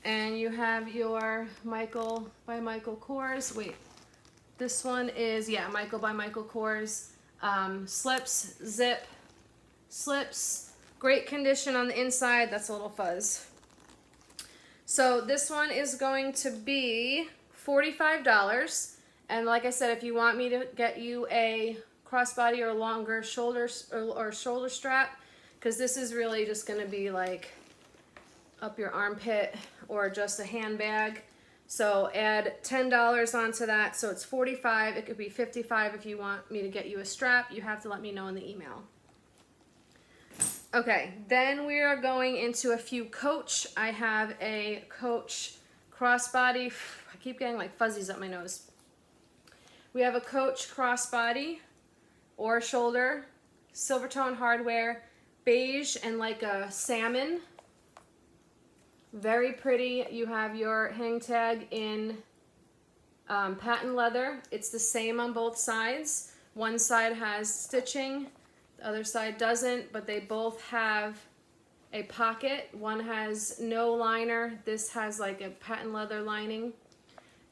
And you have your Michael by Michael Kors. Wait, this one is, yeah, Michael by Michael Kors. Slips, zip, slips. Great condition on the inside. That's a little fuzz. So this one is going to be $45. And like I said, if you want me to get you a crossbody or longer shoulders or shoulder strap, because this is really just going to be like up your armpit or just a handbag. So add $10 onto that, so it's $45. It could be $55 if you want me to get you a strap. You have to let me know in the email. Okay, then we are going into a few Coach. I have a Coach crossbody. I keep getting like fuzzies up my nose. We have a Coach crossbody or shoulder, silver tone hardware, beige and like a salmon. Very pretty. You have your hang tag in patent leather. It's the same on both sides. One side has stitching, the other side doesn't, but they both have a pocket. One has no liner. This has like a patent leather lining.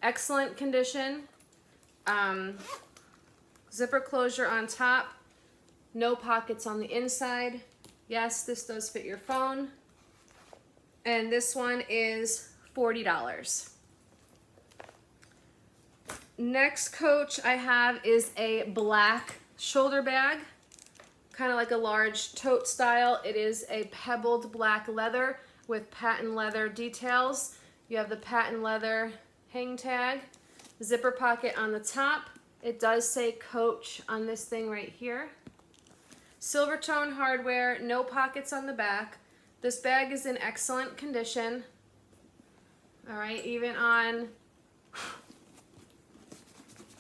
Excellent condition. Zipper closure on top. No pockets on the inside. Yes, this does fit your phone. And this one is $40. Next Coach I have is a black shoulder bag, kind of like a large tote style. It is a pebbled black leather with patent leather details. You have the patent leather hang tag, zipper pocket on the top. It does say Coach on this thing right here. Silver tone hardware, no pockets on the back. This bag is in excellent condition. All right, even on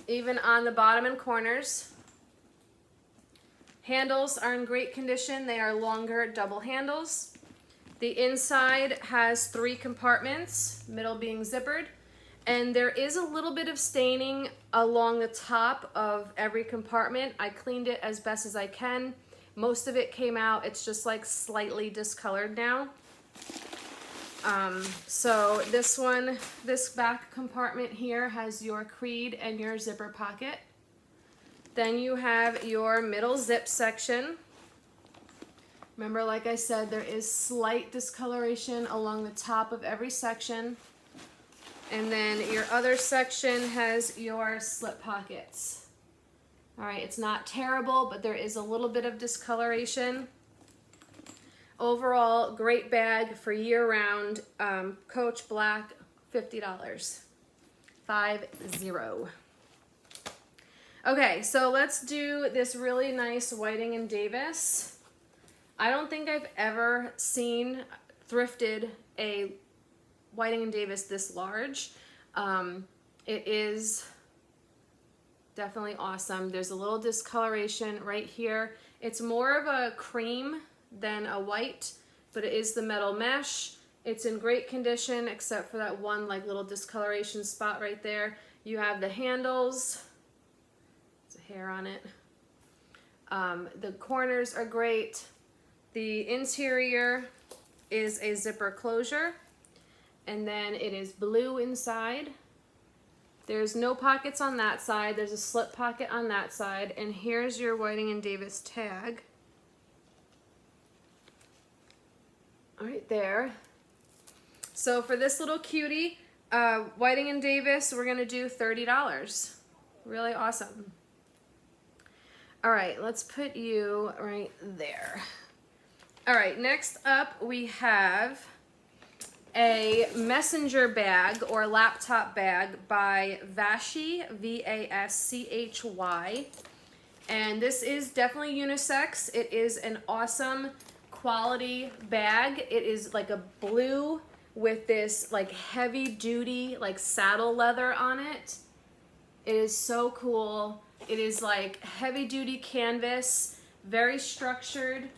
the bottom and corners. Handles are in great condition. They are longer double handles. The inside has 3 compartments, middle being zippered. And there is a little bit of staining along the top of every compartment. I cleaned it as best as I can. Most of it came out. It's just like slightly discolored now. So this back compartment here has your creed and your zipper pocket. Then you have your middle zip section. Remember, like I said, there is slight discoloration along the top of every section. And then your other section has your slip pockets. All right, it's not terrible, but there is a little bit of discoloration. Overall, great bag for year-round. Coach black, $50. 50. Okay, so let's do this really nice Whiting & Davis. I don't think I've ever thrifted a Whiting & Davis this large. It is definitely awesome. There's a little discoloration right here. It's more of a cream than a white, but it is the metal mesh. It's in great condition except for that one like little discoloration spot right there. You have the handles. There's a hair on it. The corners are great. The interior is a zipper closure, and then it is blue inside. There's no pockets on that side. There's a slip pocket on that side. And here's your Whiting & Davis tag. Right there. So for this little cutie, Whiting & Davis, we're going to do $30. Really awesome. All right, let's put you right there. All right, next up we have a messenger bag or laptop bag by Vaschy, V-A-S-C-H-Y. And this is definitely unisex. It is an awesome quality bag. It is like a blue with this like heavy duty like saddle leather on it. It is so cool. It is like heavy duty canvas, very structured.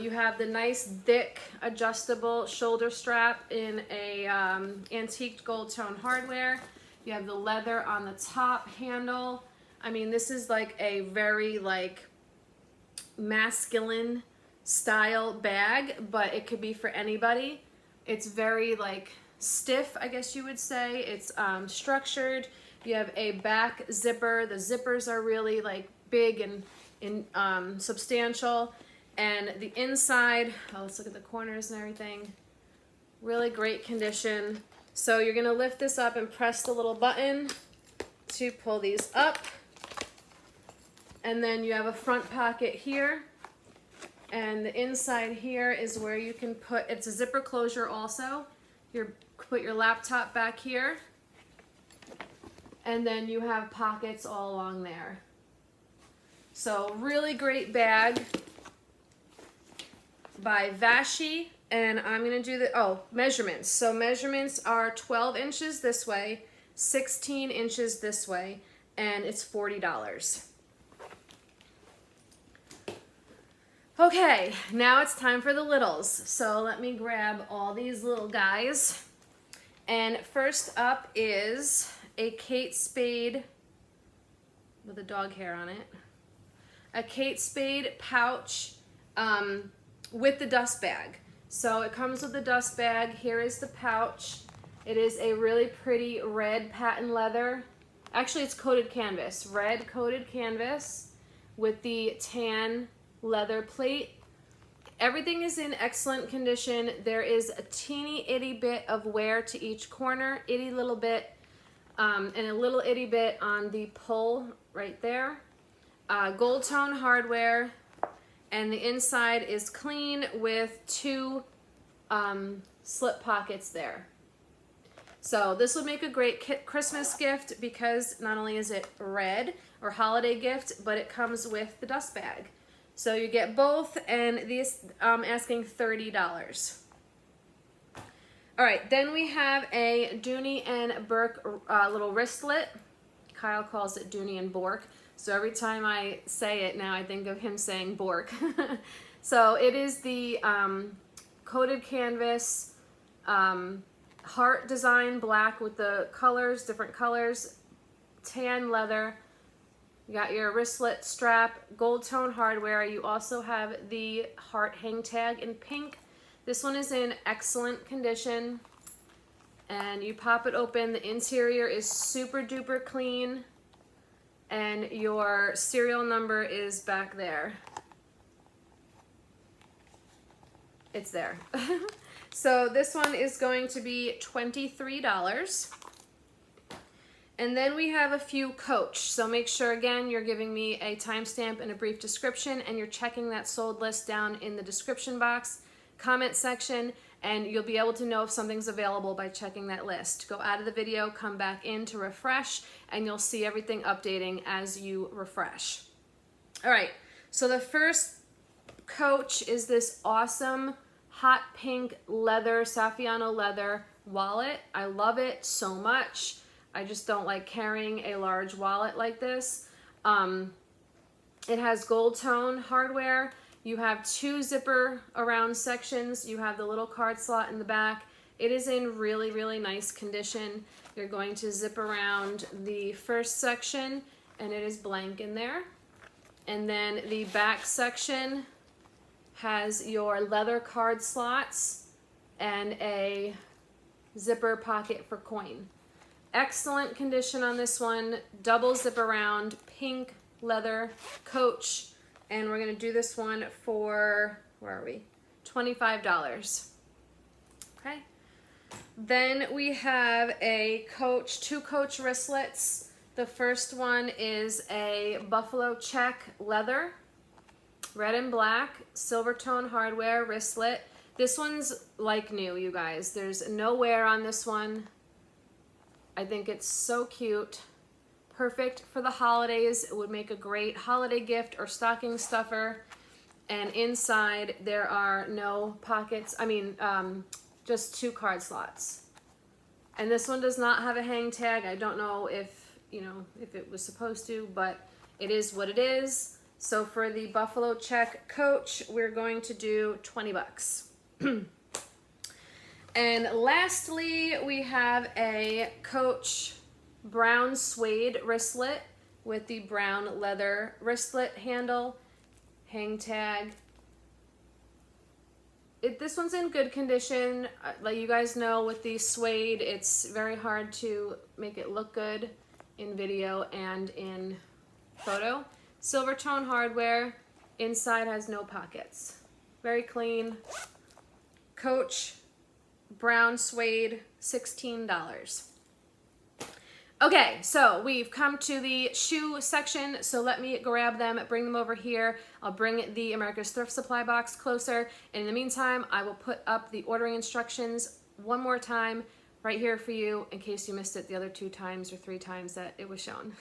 You have the nice thick adjustable shoulder strap in a antique gold tone hardware. You have the leather on the top handle. I mean, this is like a very like masculine style bag, but it could be for anybody. It's very like stiff, I guess you would say. It's structured. You have a back zipper. The zippers are really like big and substantial. And the inside, oh, let's look at the corners and everything. Really great condition. So you're gonna lift this up and press the little button to pull these up. And then you have a front pocket here. And the inside here is where you can put, it's a zipper closure also. You put your laptop back here. And then you have pockets all along there. So really great bag by Vashi. And I'm gonna do the, measurements. So measurements are 12 inches this way, 16 inches this way, and it's $40. Okay, now it's time for the littles. So let me grab all these little guys. And first up is a Kate Spade with a dog hair on it. A Kate Spade pouch with the dust bag. So it comes with the dust bag. Here is the pouch. It is a really pretty red patent leather. Actually, it's coated canvas. Red coated canvas with the tan leather plate. Everything is in excellent condition. There is a teeny itty bit of wear to each corner, itty little bit, and a little itty bit on the pull right there. Gold tone hardware, and the inside is clean with two slip pockets there. So this would make a great Christmas gift because not only is it red or holiday gift, but it comes with the dust bag. So you get both, and these I'm asking $30. All right, then we have a Dooney and Burke little wristlet. Kyle calls it Dooney and Bork. So every time I say it now, I think of him saying Bork. So it is the coated canvas, heart design, black with the colors, different colors, tan leather. You got your wristlet strap, gold tone hardware. You also have the heart hang tag in pink. This one is in excellent condition. And you pop it open. The interior is super duper clean. And your serial number is back there. It's there. So this one is going to be $23. And then we have a few Coach. So make sure, again, you're giving me a timestamp and a brief description, and you're checking that sold list down in the description box, comment section, and you'll be able to know if something's available by checking that list. Go out of the video, come back in to refresh, and you'll see everything updating as you refresh. All right, so the first Coach is this awesome hot pink leather, Saffiano leather wallet. I love it so much. I just don't like carrying a large wallet like this. It has gold tone hardware. You have two zipper around sections. You have the little card slot in the back. It is in really, really nice condition. You're going to zip around the first section, and it is blank in there. And then the back section has your leather card slots and a zipper pocket for coin. Excellent condition on this one. Double zip around, pink leather Coach. And we're gonna do this one for, where are we? $25. Okay. Then we have a Coach, two Coach wristlets. The first one is a buffalo check leather, red and black, silver tone hardware wristlet. This one's like new, you guys. There's no wear on this one. I think it's so cute. Perfect for the holidays. It would make a great holiday gift or stocking stuffer. And inside there are no pockets. Just two card slots. And this one does not have a hang tag. I don't know if it was supposed to, but it is what it is. So for the buffalo check coach, we're going to do 20 bucks. And lastly, we have a Coach brown suede wristlet with the brown leather wristlet handle, hang tag. This one's in good condition. Like you guys know, with the suede, it's very hard to make it look good in video and in photo. Silver tone hardware. Inside has no pockets. Very clean. Coach brown suede, $16. Okay, so we've come to the shoe section, so let me grab them, bring them over here. I'll bring the America's Thrift Supply box closer, and in the meantime, I will put up the ordering instructions one more time right here for you in case you missed it the other 2 times or 3 times that it was shown.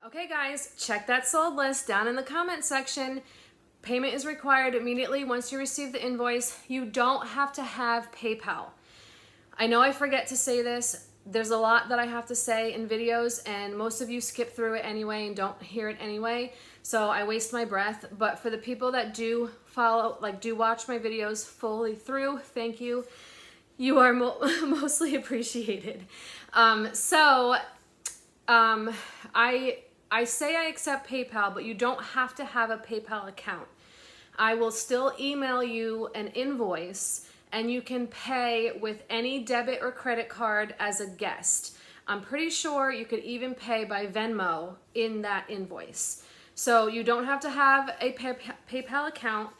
Okay guys, check that sold list down in the comment section. Payment is required immediately once you receive the invoice. You don't have to have PayPal. I know I forget to say this. There's a lot that I have to say in videos and most of you skip through it anyway and don't hear it anyway. So I waste my breath. But for the people that do follow, do watch my videos fully through, thank you. You are mostly appreciated. I say I accept PayPal, but you don't have to have a PayPal account. I will still email you an invoice and you can pay with any debit or credit card as a guest. I'm pretty sure you could even pay by Venmo in that invoice. So you don't have to have a PayPal account.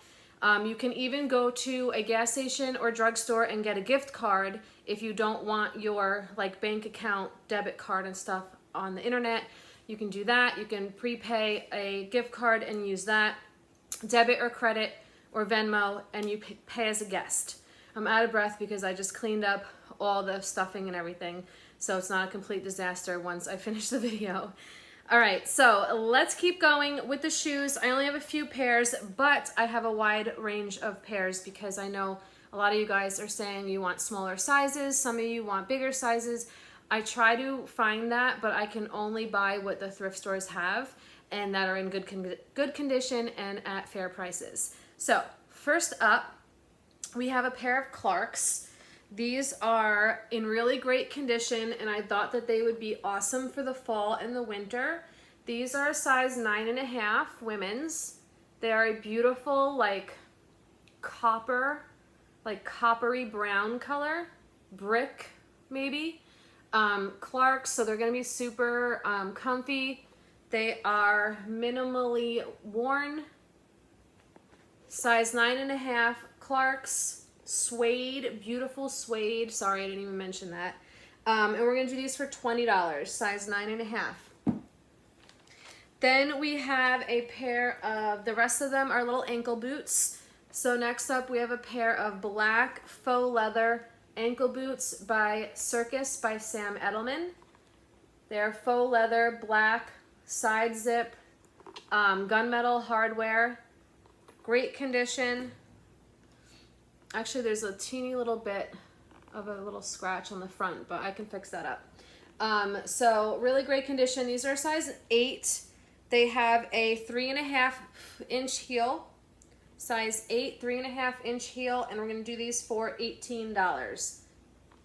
You can even go to a gas station or drugstore and get a gift card if you don't want your bank account, debit card and stuff on the internet. You can do that. You can prepay a gift card and use that, debit or credit or Venmo, and you pay as a guest. I'm out of breath because I just cleaned up all the stuffing and everything, so it's not a complete disaster once I finish the video. All right, so let's keep going with the shoes. I only have a few pairs, but I have a wide range of pairs because I know a lot of you guys are saying you want smaller sizes. Some of you want bigger sizes. I try to find that, but I can only buy what the thrift stores have and that are in good condition and at fair prices. So first up, we have a pair of Clarks. These are in really great condition and I thought that they would be awesome for the fall and the winter. These are a size 9.5 women's. They are a beautiful coppery brown color, brick maybe. Clarks, so they're going to be super comfy. They are minimally worn. Size 9.5 Clarks, suede, beautiful suede. Sorry, I didn't even mention that. And we're going to do these for $20, size 9.5. Then we have a pair of, the rest of them are little ankle boots. So next up we have a pair of black faux leather ankle boots by Circus by Sam Edelman. They're faux leather, black, side zip, gunmetal hardware, great condition. Actually, there's a teeny little bit of a little scratch on the front, but I can fix that up. So really great condition. These are size 8. They have a 3.5 inch heel. Size 8, 3.5 inch heel, and we're going to do these for $18.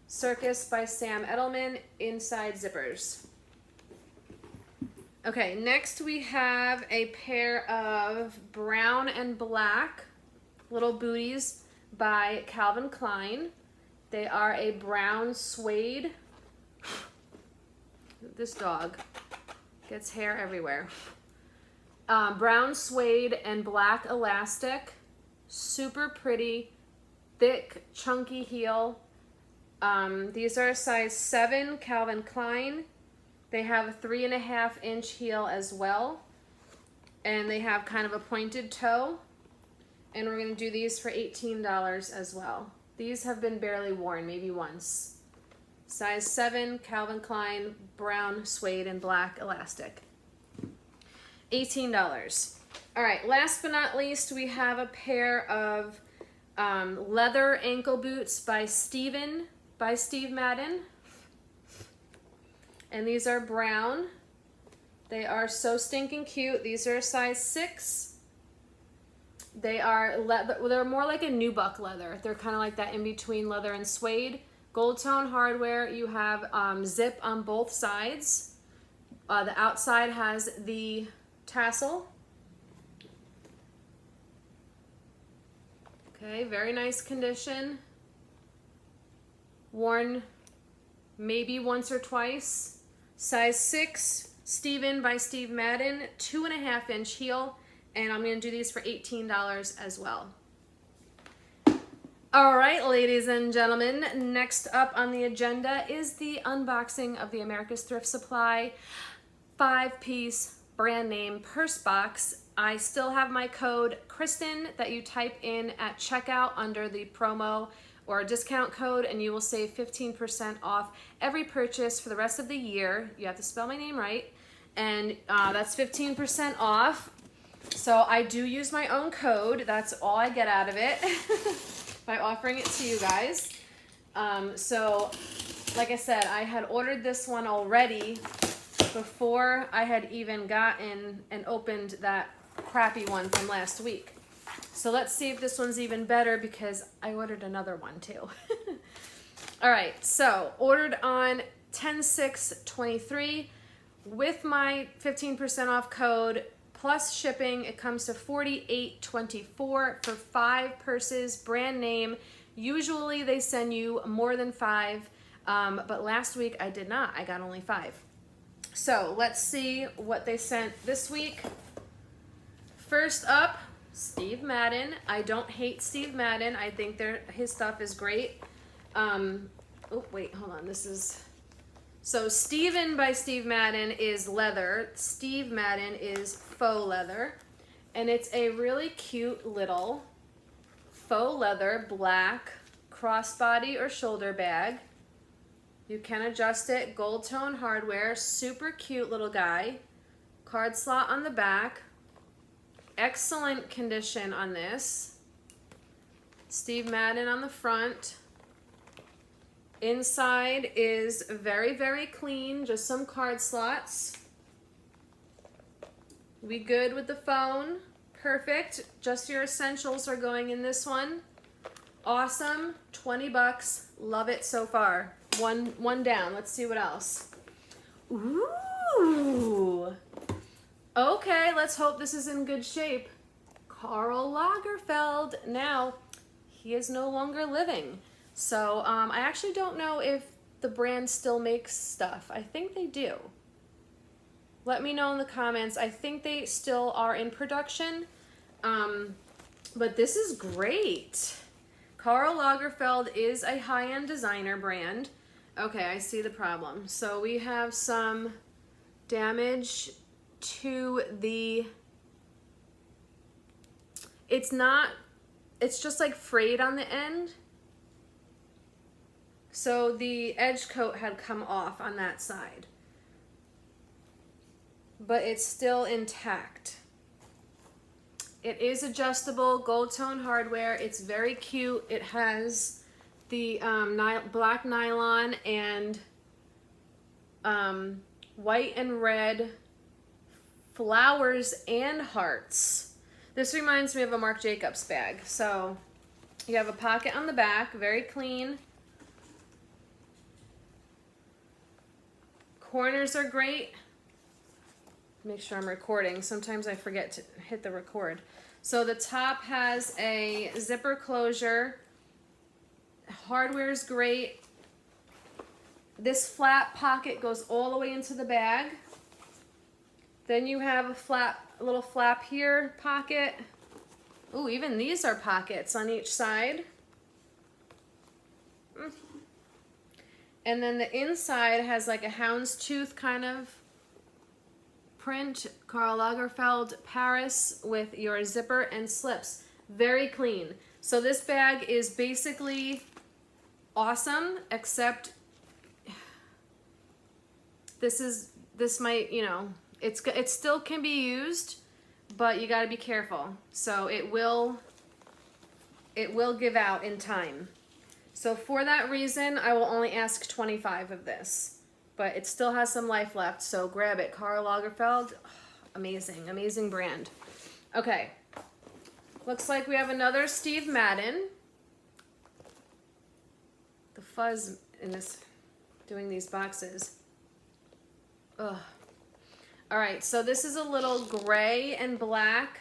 Circus by Sam Edelman, inside zippers. Okay, next we have a pair of brown and black little booties by Calvin Klein. They are a brown suede. This dog gets hair everywhere. Brown suede and black elastic, super pretty, thick, chunky heel. These are a size 7 Calvin Klein. They have a 3.5 inch heel as well, and they have kind of a pointed toe, and we're going to do these for $18 as well. These have been barely worn, maybe once. Size 7 Calvin Klein, brown suede and black elastic. $18. All right, last but not least, we have a pair of leather ankle boots by Steve Madden. And these are brown. They are so stinking cute. These are a size 6. They are leather. They're more like a nubuck leather. They're kind of like that in between leather and suede. Gold tone hardware. You have zip on both sides. The outside has the tassel. Okay, very nice condition. Worn maybe once or twice. Size 6, Steven by Steve Madden, 2.5-inch heel, and I'm gonna do these for $18 as well. All right, ladies and gentlemen, next up on the agenda is the unboxing of the America's Thrift Supply 5-piece brand name purse box. I still have my code Kristen that you type in at checkout under the promo or discount code, and you will save 15% off every purchase for the rest of the year. You have to spell my name right, and that's 15% off. So I do use my own code. That's all I get out of it by offering it to you guys. So like I said, I had ordered this one already before I had even gotten and opened that crappy one from last week. So let's see if this one's even better because I ordered another one too. All right, so ordered on 10/6/23 with my 15% off code plus shipping. It comes to $48.24 for 5 purses, brand name. Usually they send you more than 5, but last week I did not. I got only 5. So let's see what they sent this week. First up, Steve Madden. I don't hate Steve Madden. I think his stuff is great. Oh, wait, hold on. This is... So Steven by Steve Madden is leather. Steve Madden is faux leather. And it's a really cute little faux leather black crossbody or shoulder bag. You can adjust it. Gold tone hardware. Super cute little guy. Card slot on the back. Excellent condition on this. Steve Madden on the front. Inside is very, very clean. Just some card slots. We good with the phone. Perfect. Just your essentials are going in this one. Awesome. 20 bucks. Love it so far. One down. Let's see what else. Ooh. Okay, let's hope this is in good shape. Karl Lagerfeld. Now, he is no longer living. So, I actually don't know if the brand still makes stuff. I think they do. Let me know in the comments. I think they still are in production. But this is great. Karl Lagerfeld is a high-end designer brand. Okay, I see the problem. So we have some damage to the... It's just like frayed on the end. So the edge coat had come off on that side. But it's still intact. It is adjustable, gold tone hardware. It's very cute. It has the black nylon and white and red flowers and hearts. This reminds me of a Marc Jacobs bag. So you have a pocket on the back, very clean. Corners are great. Make sure I'm recording. Sometimes I forget to hit the record. So the top has a zipper closure. Hardware is great. This flat pocket goes all the way into the bag. Then you have a little flap here, pocket. Ooh, even these are pockets on each side. And then the inside has like a houndstooth kind of print. Karl Lagerfeld Paris with your zipper and slips. Very clean. So this bag is basically awesome, except this might, you know, it still can be used, but you got to be careful. So it will give out in time. So for that reason, I will only ask 25 of this. but it still has some life left, so grab it. Karl Lagerfeld, amazing, amazing brand. Okay, looks like we have another Steve Madden. The fuzz in this, doing these boxes. Ugh. All right, so this is a little gray and black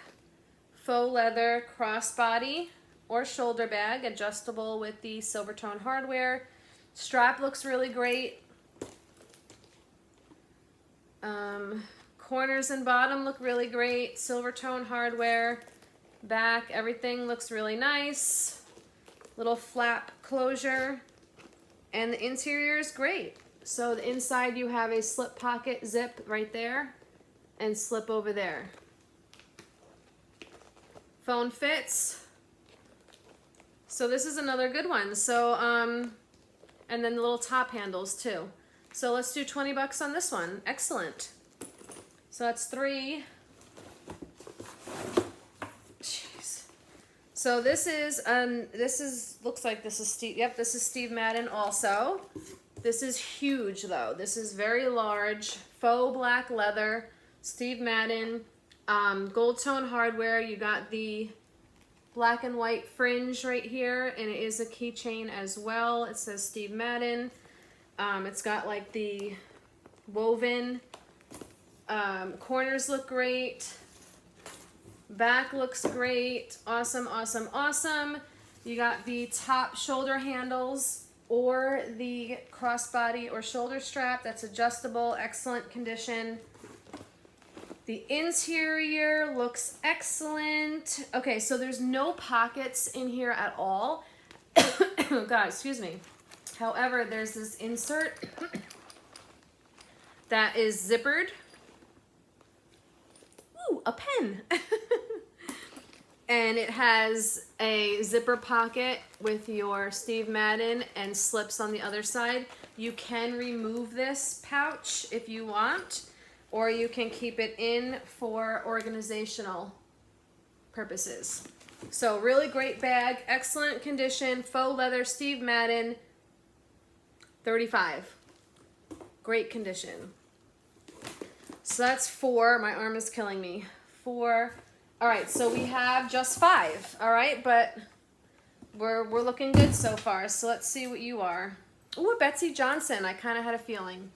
faux leather crossbody or shoulder bag, adjustable with the silver tone hardware. Strap looks really great. Corners and bottom look really great. Silver tone hardware. Back, everything looks really nice. Little flap closure. And the interior is great. So the inside you have a slip pocket zip right there and slip over there. Phone fits. So this is another good one. So, and then the little top handles too. So let's do 20 bucks on this one. Excellent. So that's 3. Jeez. So this is, looks like this is Steve, yep, this is Steve Madden also. This is huge though. This is very large, faux black leather, Steve Madden, gold tone hardware. You got the black and white fringe right here, and it is a keychain as well. It says Steve Madden. It's got like the woven, corners look great. Back looks great. Awesome, awesome, awesome. You got the top shoulder handles or the crossbody or shoulder strap that's adjustable, excellent condition. The interior looks excellent. Okay, so there's no pockets in here at all. Oh God, excuse me. However, there's this insert that is zippered. Ooh, a pen. And it has a zipper pocket with your Steve Madden and slips on the other side. You can remove this pouch if you want, or you can keep it in for organizational purposes. So really great bag, excellent condition, faux leather, Steve Madden, $35. Great condition. So that's 4. My arm is killing me. 4. All right, so we have just 5. All right, but we're looking good so far. So let's see what you are. Ooh, Betsy Johnson. I kind of had a feeling.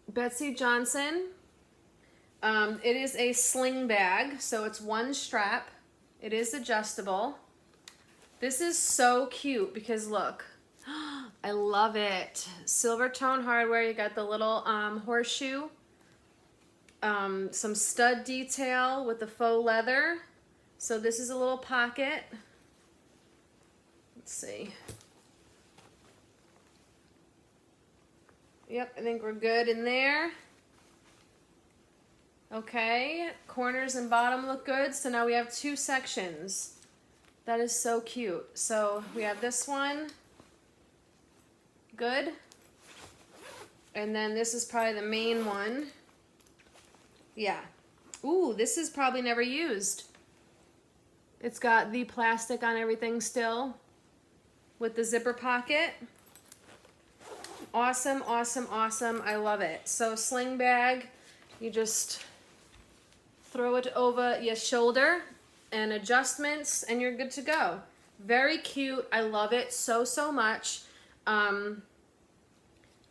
Betsy Johnson. It is a sling bag, so it's one strap. It is adjustable. This is so cute because look, I love it. Silver tone hardware. You got the little horseshoe. Some stud detail with the faux leather. So this is a little pocket. Let's see. Yep, I think we're good in there. Okay, corners and bottom look good. So now we have 2 sections. That is so cute. So we have this one. Good. And then this is probably the main one. Yeah. Ooh, this is probably never used. It's got the plastic on everything still with the zipper pocket. Awesome, awesome, awesome. I love it. So sling bag, you just throw it over your shoulder and adjustments and you're good to go. Very cute. I love it so, so much.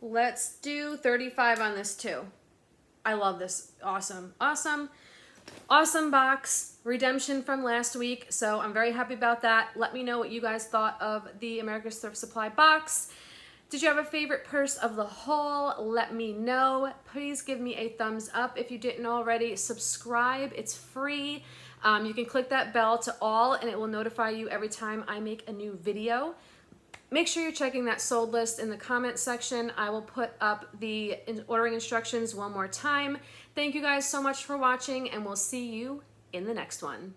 Let's do 35 on this too. I love this. Awesome. Awesome. Awesome box. Redemption from last week. So I'm very happy about that. Let me know what you guys thought of the America's Thrift Supply box. Did you have a favorite purse of the haul? Let me know. Please give me a thumbs up if you didn't already. Subscribe. It's free. You can click that bell to all and it will notify you every time I make a new video. Make sure you're checking that sold list in the comment section. I will put up the ordering instructions one more time. Thank you guys so much for watching, and we'll see you in the next one.